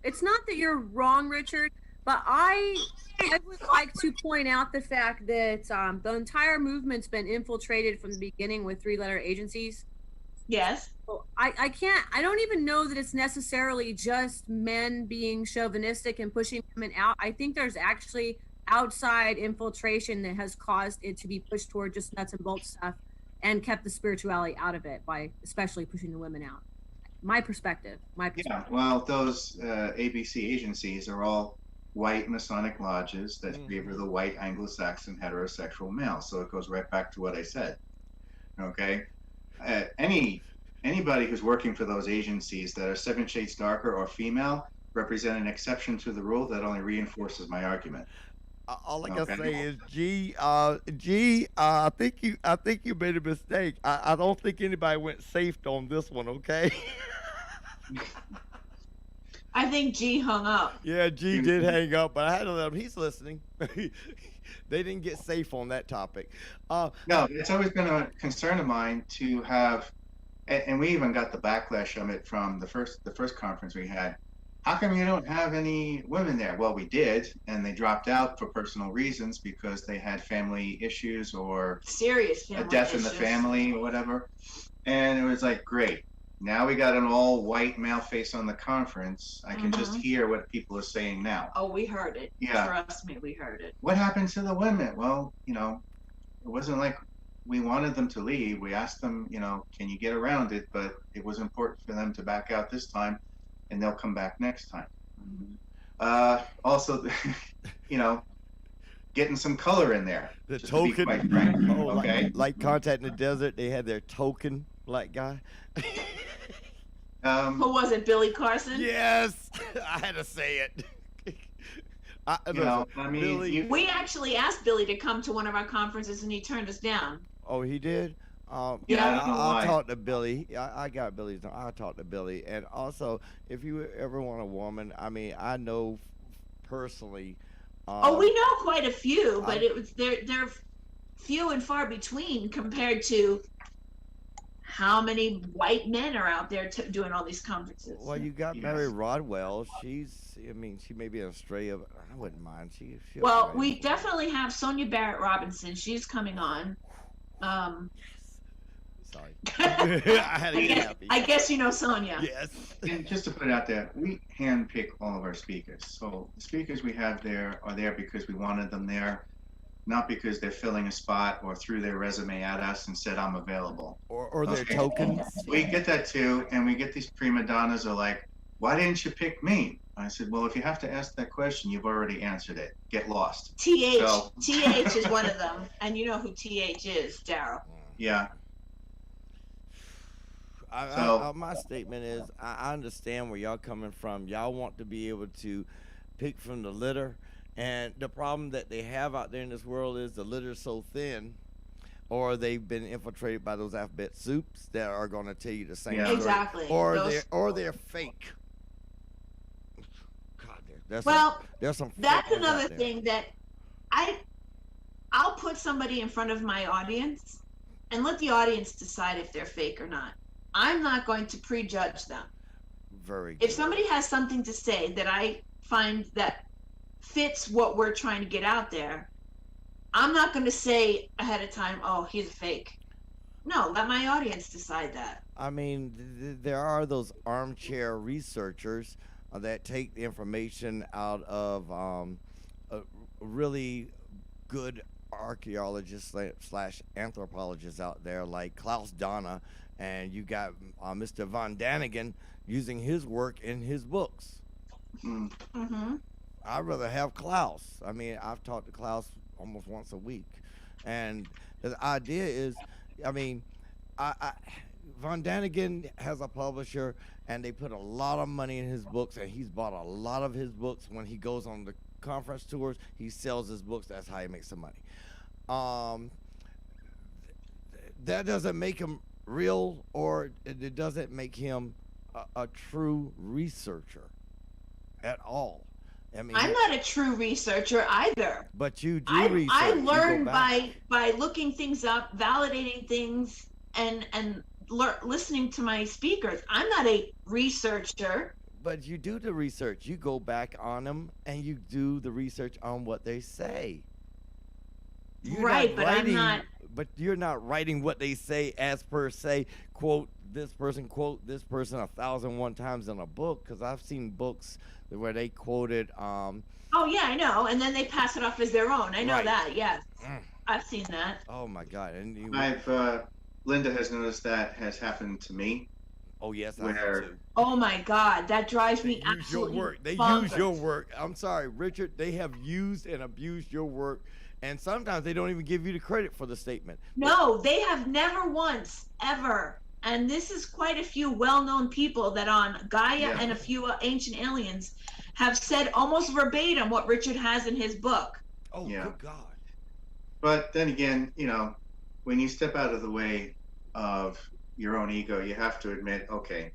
It's not that you're wrong, Richard, but I would like to point out the fact that the entire movement's been infiltrated from the beginning with three-letter agencies. Yes. I don't even know that it's necessarily just men being chauvinistic and pushing women out. I think there's actually outside infiltration that has caused it to be pushed toward just nuts and bolts stuff and kept the spirituality out of it by especially pushing the women out. My perspective. Yeah, well, those ABC agencies are all white Masonic lodges that favor the white Anglo-Saxon heterosexual male. So it goes right back to what I said. Okay, anybody who's working for those agencies that are 7 shades darker or female represent an exception to the rule that only reinforces my argument. All I can say is, I think you made a mistake. I don't think anybody went safe on this one. Okay. I think G hung up. Yeah, G did hang up, but I had to let him. He's listening. They didn't get safe on that topic. No, it's always been a concern of mine to have, and we even got the backlash of it from the first conference we had. How come you don't have any women there? Well, we did, and they dropped out for personal reasons because they had family issues or serious family a death issues. in the family or whatever. And it was like, great. Now we got an all white male face on the conference. I can just hear what people are saying now. Oh, we heard it. Yeah. Trust me, we heard it. What happened to the women? Well, it wasn't like we wanted them to leave. We asked them, can you get around it? But it was important for them to back out this time, and they'll come back next time. Also, getting some color in there. The just to be token. quite frank, Oh, okay. like Contact in the Desert, they had their token like guy. Who was it, Billy Carson? Yes, I had to say it. Billy, we actually asked Billy to come to one of our conferences, and he turned us down. Oh, he did? I don't know I'll why. talk to Billy. I got Billy's. I'll talk to Billy. And also, if you ever want a woman, I know personally. We know quite a few, but they're few and far between compared to how many white men are out there doing all these conferences. Well, you got Mary Rodwell. She may be in Australia, but I wouldn't mind. Well, we definitely have Sonia Barrett Robinson. She's coming on. Sorry. I had to get happy. I guess you know Sonia. Yes. And just to put it out there, we handpick all of our speakers. So the speakers we have there are there because we wanted them there, not because they're filling a spot or threw their resume at us and said, I'm available. Or their tokens. We get that too, and we get these prima donnas are like, why didn't you pick me? I said, well, if you have to ask that question, you've already answered it. Get lost. TH is one of them. And you know who TH is, Daryl. Yeah. My statement is, I understand where y'all coming from. Y'all want to be able to pick from the litter. And the problem that they have out there in this world is the litter's so thin, or they've been infiltrated by those alphabet soups that are going to tell you the same story. Exactly. Or they're fake. God, there's some. That's another thing that I'll put somebody in front of my audience and let the audience decide if they're fake or not. I'm not going to prejudge them. Very good. If somebody has something to say that I find that fits what we're trying to get out there, I'm not going to say ahead of time, oh, he's a fake. No, let my audience decide that. I mean, there are those armchair researchers that take the information out of really good archaeologists slash anthropologists out there, like Klaus Donna, and you got Mr. Von Daniken using his work in his books. Mm-hmm. I'd rather have Klaus. I mean, I've talked to Klaus almost once a week, and the idea is, I mean, Von Daniken has a publisher, and they put a lot of money in his books, and he's bought a lot of his books. When he goes on the conference tours, he sells his books. That's how he makes the money. That doesn't make him real, or it doesn't make him a true researcher at all. I mean, I'm not a true researcher either. But you do I research. learn by looking things up, validating things, and listening to my speakers. I'm not a researcher. But you do the research. You go back on them, and you do the research on what they say. Right, but I'm not. But you're not writing what they say as per se, quote this person 1,001 times in a book, because I've seen books where they quoted. Oh yeah, I know, and then they pass it off as their own. I know Right. that. Yes, I've seen that. Oh my God! And Linda has noticed that has happened to me. oh yes, I where- have too. Oh my God, that drives They me use your absolutely work. They bonkers. use your work. I'm sorry, Richard. They have used and abused your work, and sometimes they don't even give you the credit for the statement. No, they have never once, ever. And this is quite a few well-known people that on Gaia Yeah. and a few Ancient Aliens have said almost verbatim what Richard has in his book. Oh, Yeah. good God. But then again, when you step out of the way of your own ego, you have to admit, okay,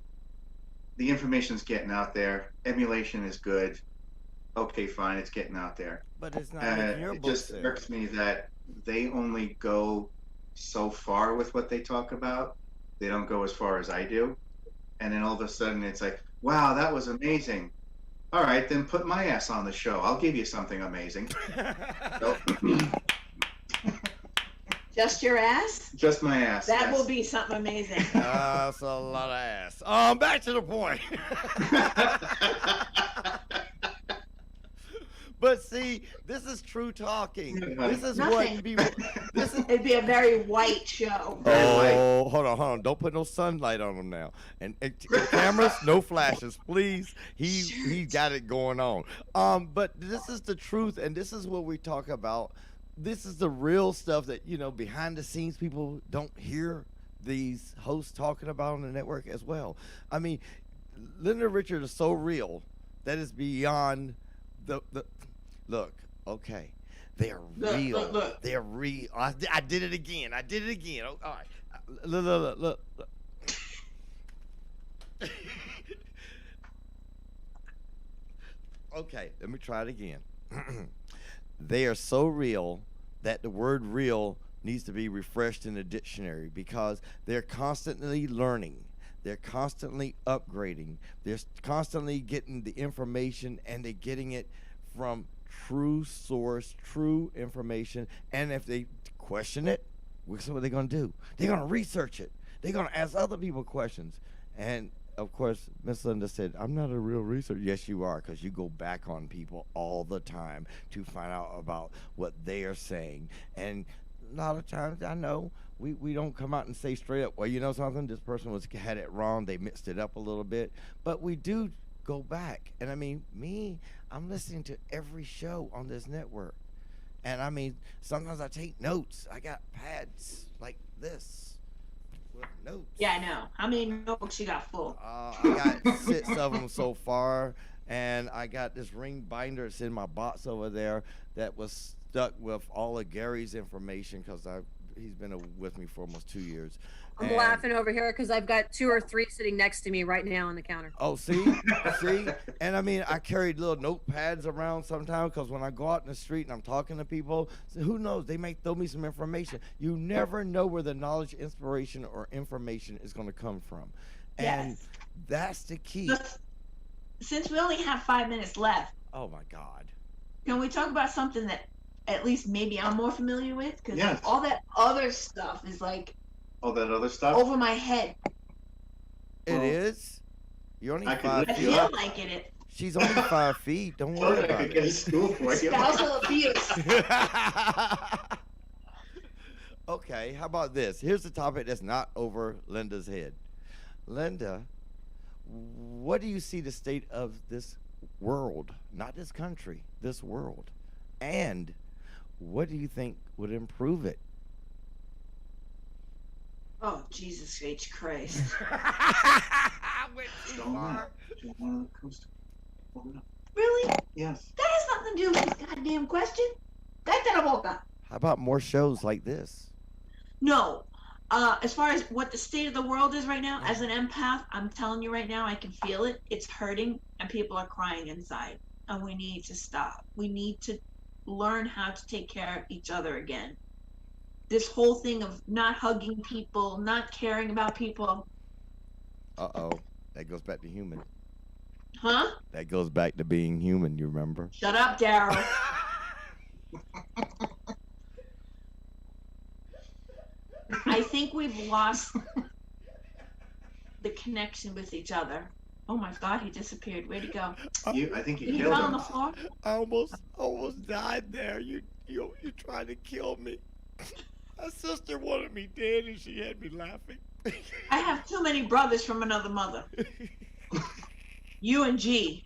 the information's getting out there. Emulation is good. Okay, fine, it's getting out there. But it's not making your It book just sell. irks me that they only go so far with what they talk about. They don't go as far as I do. And then all of a sudden it's like, wow, that was amazing. All right, then put my ass on the show. I'll give you something amazing. So, Just your ass? just my ass. That yes. will be something amazing. That's a lot of ass. Back to the point. But see, this is true talking. This is Nothing. what people. This is. It'd be a very white show. Oh, hold on. Don't put no sunlight on him now. And cameras, no flashes, please. He got it going on. But this is the truth, and this is what we talk about. This is the real stuff that behind the scenes people don't hear these hosts talking about on the network as well. I mean, Linda Richard is so real that it's beyond the look. Okay. They are real. Look. They're real. I did it again. Oh, all right. Look. Okay, let me try it again. They are so real that the word real needs to be refreshed in the dictionary, because they're constantly learning. They're constantly upgrading. They're constantly getting the information, and they're getting it from true source, true information. And if they question it, what's what they're going to do? They're going to research it. They're going to ask other people questions. And of course, Miss Linda said, I'm not a real researcher. Yes, you are, because you go back on people all the time to find out about what they are saying. And a lot of times, I know, we don't come out and say straight up, well, you know something, this person had it wrong, they mixed it up a little bit. But we do go back. And I mean, I'm listening to every show on this network. And I mean, sometimes I take notes. I got pads like this with notes. Yeah, I know. How many notebooks you got full? I got 6 of them so far, and I got this ring binder that's in my box over there that was stuck with all of Gary's information, because he's been with me for almost 2 years. I'm laughing over here because I've got 2 or 3 sitting next to me right now on the counter. Oh, see? And I mean, I carried little notepads around sometimes, because when I go out in the street and I'm talking to people, who knows, they may throw me some information. You never know where the knowledge, inspiration, or information is going to come from. And Yes. that's the key. Since we only have 5 minutes left, Oh, my God. can we talk about something that at least maybe I'm more familiar with? Because Yes. all that other stuff is like All that other stuff. over my head. It Well, is. You're only I could 5 I lift you feet. feel up. like it. She's only 5 feet. Don't Told worry you I about could get a it. stool for you. Spousal abuse. Okay, how about this? Here's the topic that's not over Linda's head. Linda, what do you see the state of this world, not this country, this world? And what do you think would improve it? Oh, Jesus H. Christ. Don't lie. Just one of the coast. Hold it up. Really? Yes. That has nothing to do with this goddamn question. Cállate la boca. How about more shows like this? No. As far as what the state of the world is right now, as an empath, I'm telling you right now, I can feel it. It's hurting, and people are crying inside. And we need to stop. We need to learn how to take care of each other again. This whole thing of not hugging people, not caring about people. Uh-oh, that goes back to human. Huh? That goes back to being human, you remember? Shut up, Daryl. I think we've lost the connection with each other. Oh my God, he disappeared. Where'd he go? I think you Did he killed fall on him. the floor? I almost died there. You tried to kill me. My sister wanted me dead and she had me laughing. I have too many brothers from another mother. You and G.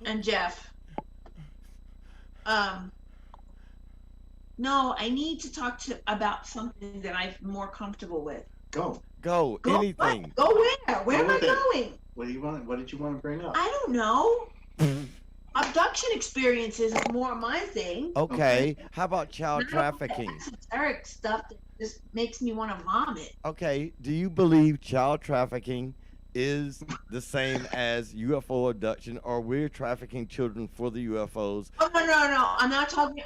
And Jeff. No, I need to talk about something that I'm more comfortable with. Go. Go, Go anything. what? Go where? Where am I with it. going? What do you want? What did you want to bring up? I don't know. Abduction experiences is more my thing. Okay, how about child Not trafficking? esoteric stuff that just makes me want to vomit. Okay, do you believe child trafficking is the same as UFO abduction, or we're trafficking children for the UFOs? Oh no!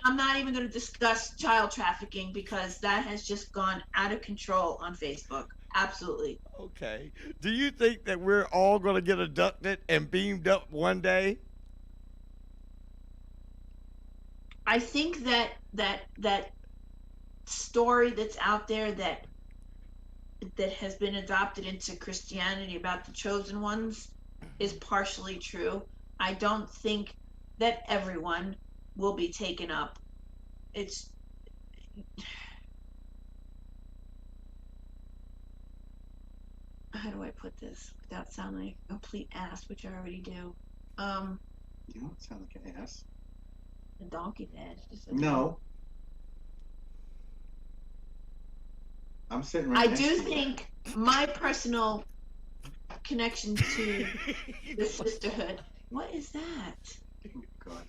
I'm not even going to discuss child trafficking because that has just gone out of control on Facebook. Absolutely. Okay. Do you think that we're all going to get abducted and beamed up one day? I think that story that's out there that has been adopted into Christianity about the chosen ones is partially true. I don't think that everyone will be taken up. It's how do I put this without sounding like a complete ass, which I already do? You don't sound like an ass. A donkey dad. Just a No. I'm sitting right I next do to you. think my personal connection to the sisterhood. What is that? God.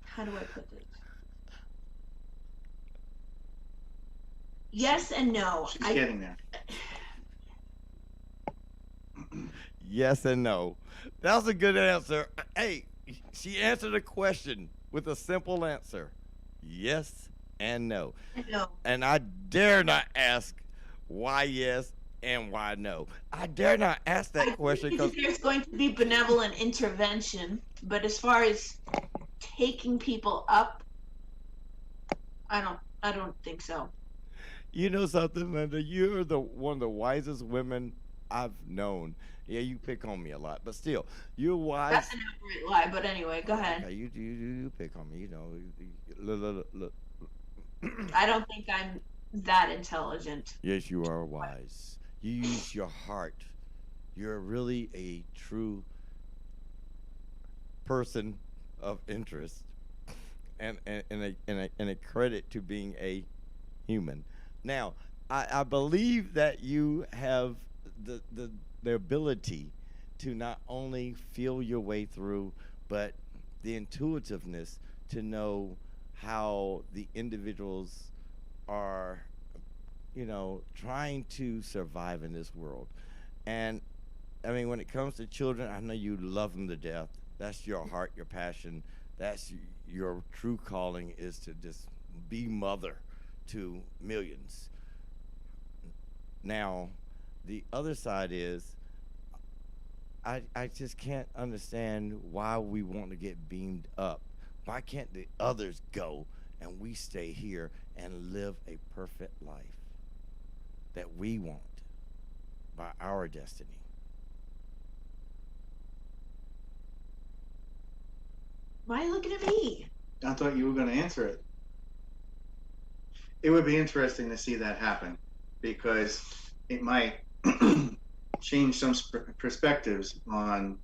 How do I put this? Yes and no. She's getting there. Yes and no. That was a good answer. Hey, she answered a question with a simple answer. Yes and no. No. And I dare not ask why yes and why no. I dare not ask that question because because there's going to be benevolent intervention, but as far as taking people up, I don't think so. you know something, Linda. You're one of the wisest women I've known. Yeah, you pick on me a lot, but still, you're wise. That's an outright lie, but anyway, go ahead. Okay, you pick on me. You know. Look. I don't think I'm that intelligent. Yes, you are wise. You use your heart. You're really a true person of interest, and a credit to being a human. Now, I believe that you have the ability to not only feel your way through, but the intuitiveness to know how the individuals are, trying to survive in this world. And I mean, when it comes to children, I know you love them to death. That's your heart, your passion. That's your true calling, is to just be mother to millions. Now, the other side is I just can't understand why we want to get beamed up. Why can't the others go and we stay here and live a perfect life that we want by our destiny? Why are you looking at me? I thought you were going to answer it. It would be interesting to see that happen because it might change some perspectives on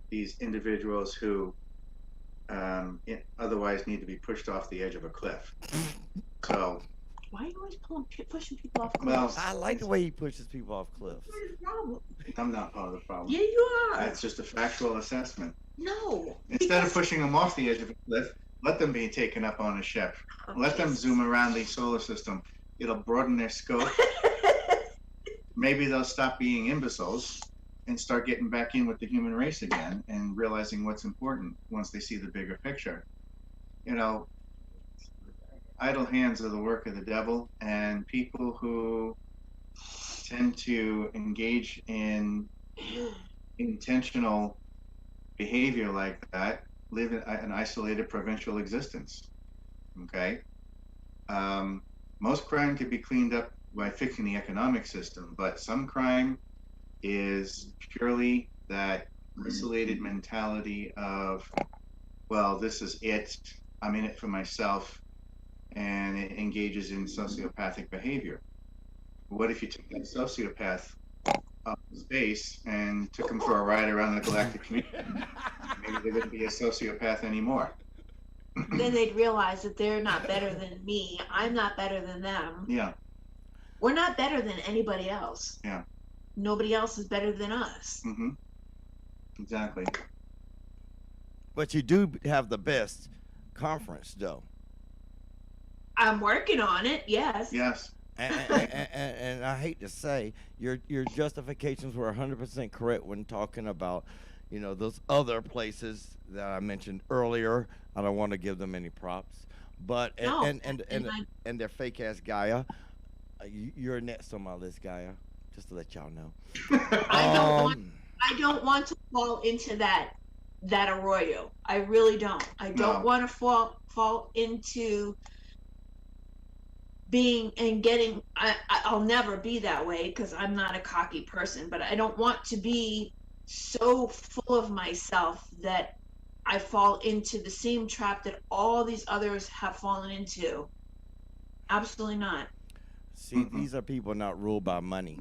these individuals who otherwise need to be pushed off the edge of a cliff. So, Why are you always pushing people off well, cliffs? I like the way he pushes people off cliffs. What is the problem? I'm not part of the problem. Yeah, you are. That's just a factual assessment. No. Instead of pushing them off the edge of a cliff, let them be taken up on a ship. Let them zoom around the solar system. It'll broaden their scope. Maybe they'll stop being imbeciles and start getting back in with the human race again and realizing what's important once they see the bigger picture. You know, idle hands are the work of the devil, and people who tend to engage in intentional behavior like that live an isolated provincial existence. Okay? Most crime can be cleaned up by fixing the economic system, but some crime is purely that isolated mentality of, well, this is it, I'm in it for myself, and it engages in sociopathic behavior. What if you took that sociopath up in space and took him for a ride around the galactic community? Maybe they wouldn't be a sociopath anymore. Then they'd realize that they're not better than me. I'm not better than them. Yeah. We're not better than anybody else. Yeah. Nobody else is better than us. Mm-hmm. Exactly. But you do have the best conference, though. I'm working on it, yes. Yes. And I hate to say, your justifications were 100% correct when talking about, you know, those other places that I mentioned earlier. I don't want to give them any props, but No, and their fake ass Gaia. You're next on my list, Gaia. Just to let y'all know. I don't want to fall into that arroyo. I really don't. I don't want to fall into being and getting. I'll never be that way because I'm not a cocky person. But I don't want to be so full of myself that I fall into the same trap that all these others have fallen into. Absolutely not. See, these are people not ruled by money.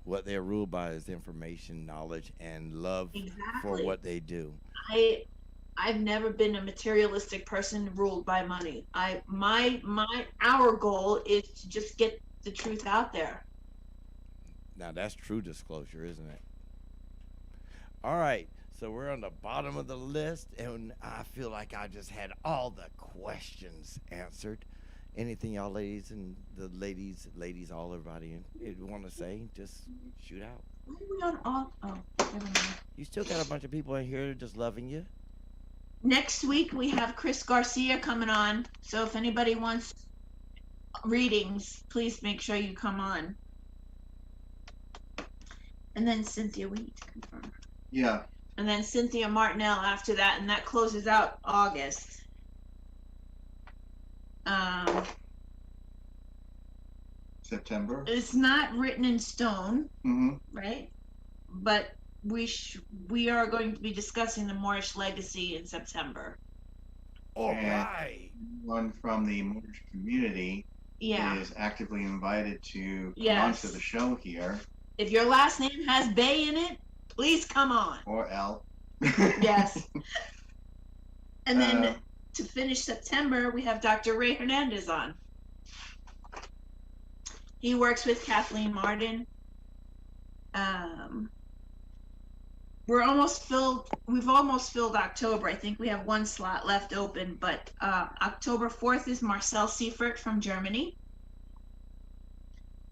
What they're ruled by is information, knowledge, and love for what they do. I've never been a materialistic person ruled by money. Our goal is to just get the truth out there. Now that's true disclosure, isn't it? All right, so we're on the bottom of the list, and I feel like I just had all the questions answered. Anything y'all ladies and the ladies, all everybody want to say, just shoot out. Why are we on all? Oh, never mind. You still got a bunch of people in here just loving you. Next week we have Chris Garcia coming on. So if anybody wants readings, please make sure you come on. And then Cynthia, we need to confirm. Yeah. And then Cynthia Martinell after that, and that closes out August. September. It's not written in stone, Mm-hmm. right? But we are going to be discussing the Moorish legacy in September. All And right. One from the Moorish community is actively invited to come onto the show here. If your last name has Bay in it, please come on. Or L. Yes. And then to finish September, we have Dr. Ray Hernandez on. He works with Kathleen Martin. We're almost filled. We've almost filled October. I think we have one slot left open, but October 4th is Marcel Seifert from Germany.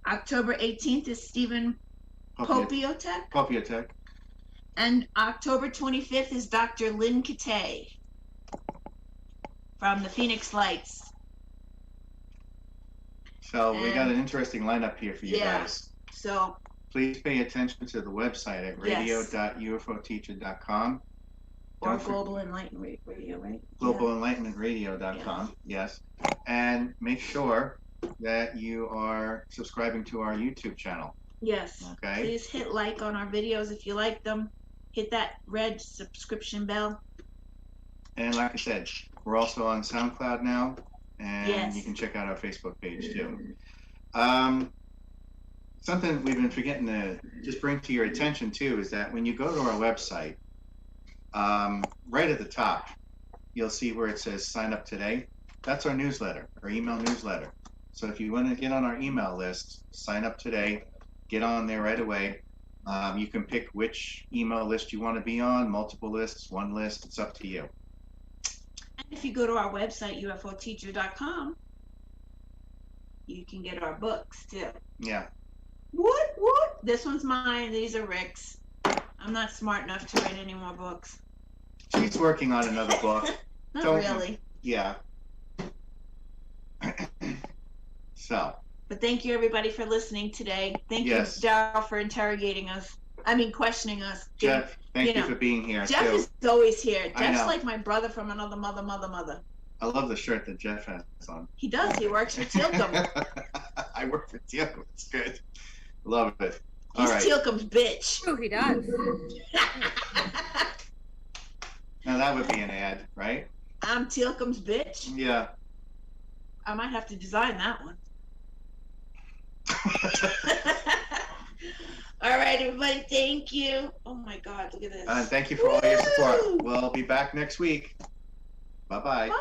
October 18th is Stephen Popiotek. And October 25th is Dr. Lynn Katay from the Phoenix Lights. So we got an interesting lineup here for you Yeah. guys. So, Please pay attention to the website at Yes. radio.ufoteacher.com. or Don't for- Global Enlightenment Radio, right? globalenlightenmentradio.com. Yes. And make sure that you are subscribing to our YouTube channel. Yes. Okay. Please hit like on our videos if you like them. Hit that red subscription bell. And like I said, we're also on SoundCloud now, and Yes. you can check out our Facebook page too. Something we've been forgetting to just bring to your attention too is that when you go to our website, right at the top, you'll see where it says sign up today. That's our newsletter, our email newsletter. So if you want to get on our email list, sign up today, get on there right away. You can pick which email list you want to be on, multiple lists, one list, it's up to you. And if you go to our website, ufoteacher.com, you can get our books too. Yeah. What? This one's mine. These are Rick's. I'm not smart enough to write any more books. She's working on another book. Not Don't- really. Yeah. So, But thank you everybody for listening today. Thank Yes. you, Daryl, for interrogating us. I mean, questioning us. Jeff, thank you you know, for being here Jeff too. is always here. I Jeff's know. like my brother from another mother. I love the shirt that Jeff has on. He does. He works for Tilcom. I work for Tilcom. It's good. Love it. All He's right. Tilcom's bitch. True, he does. Now that would be an ad, right? I'm Tilcom's bitch. Yeah. I might have to design that one. All right, everybody. Thank you. Oh my God, look at this. Thank you for all your support. Woo! We'll be back next week. Bye-bye. Bye.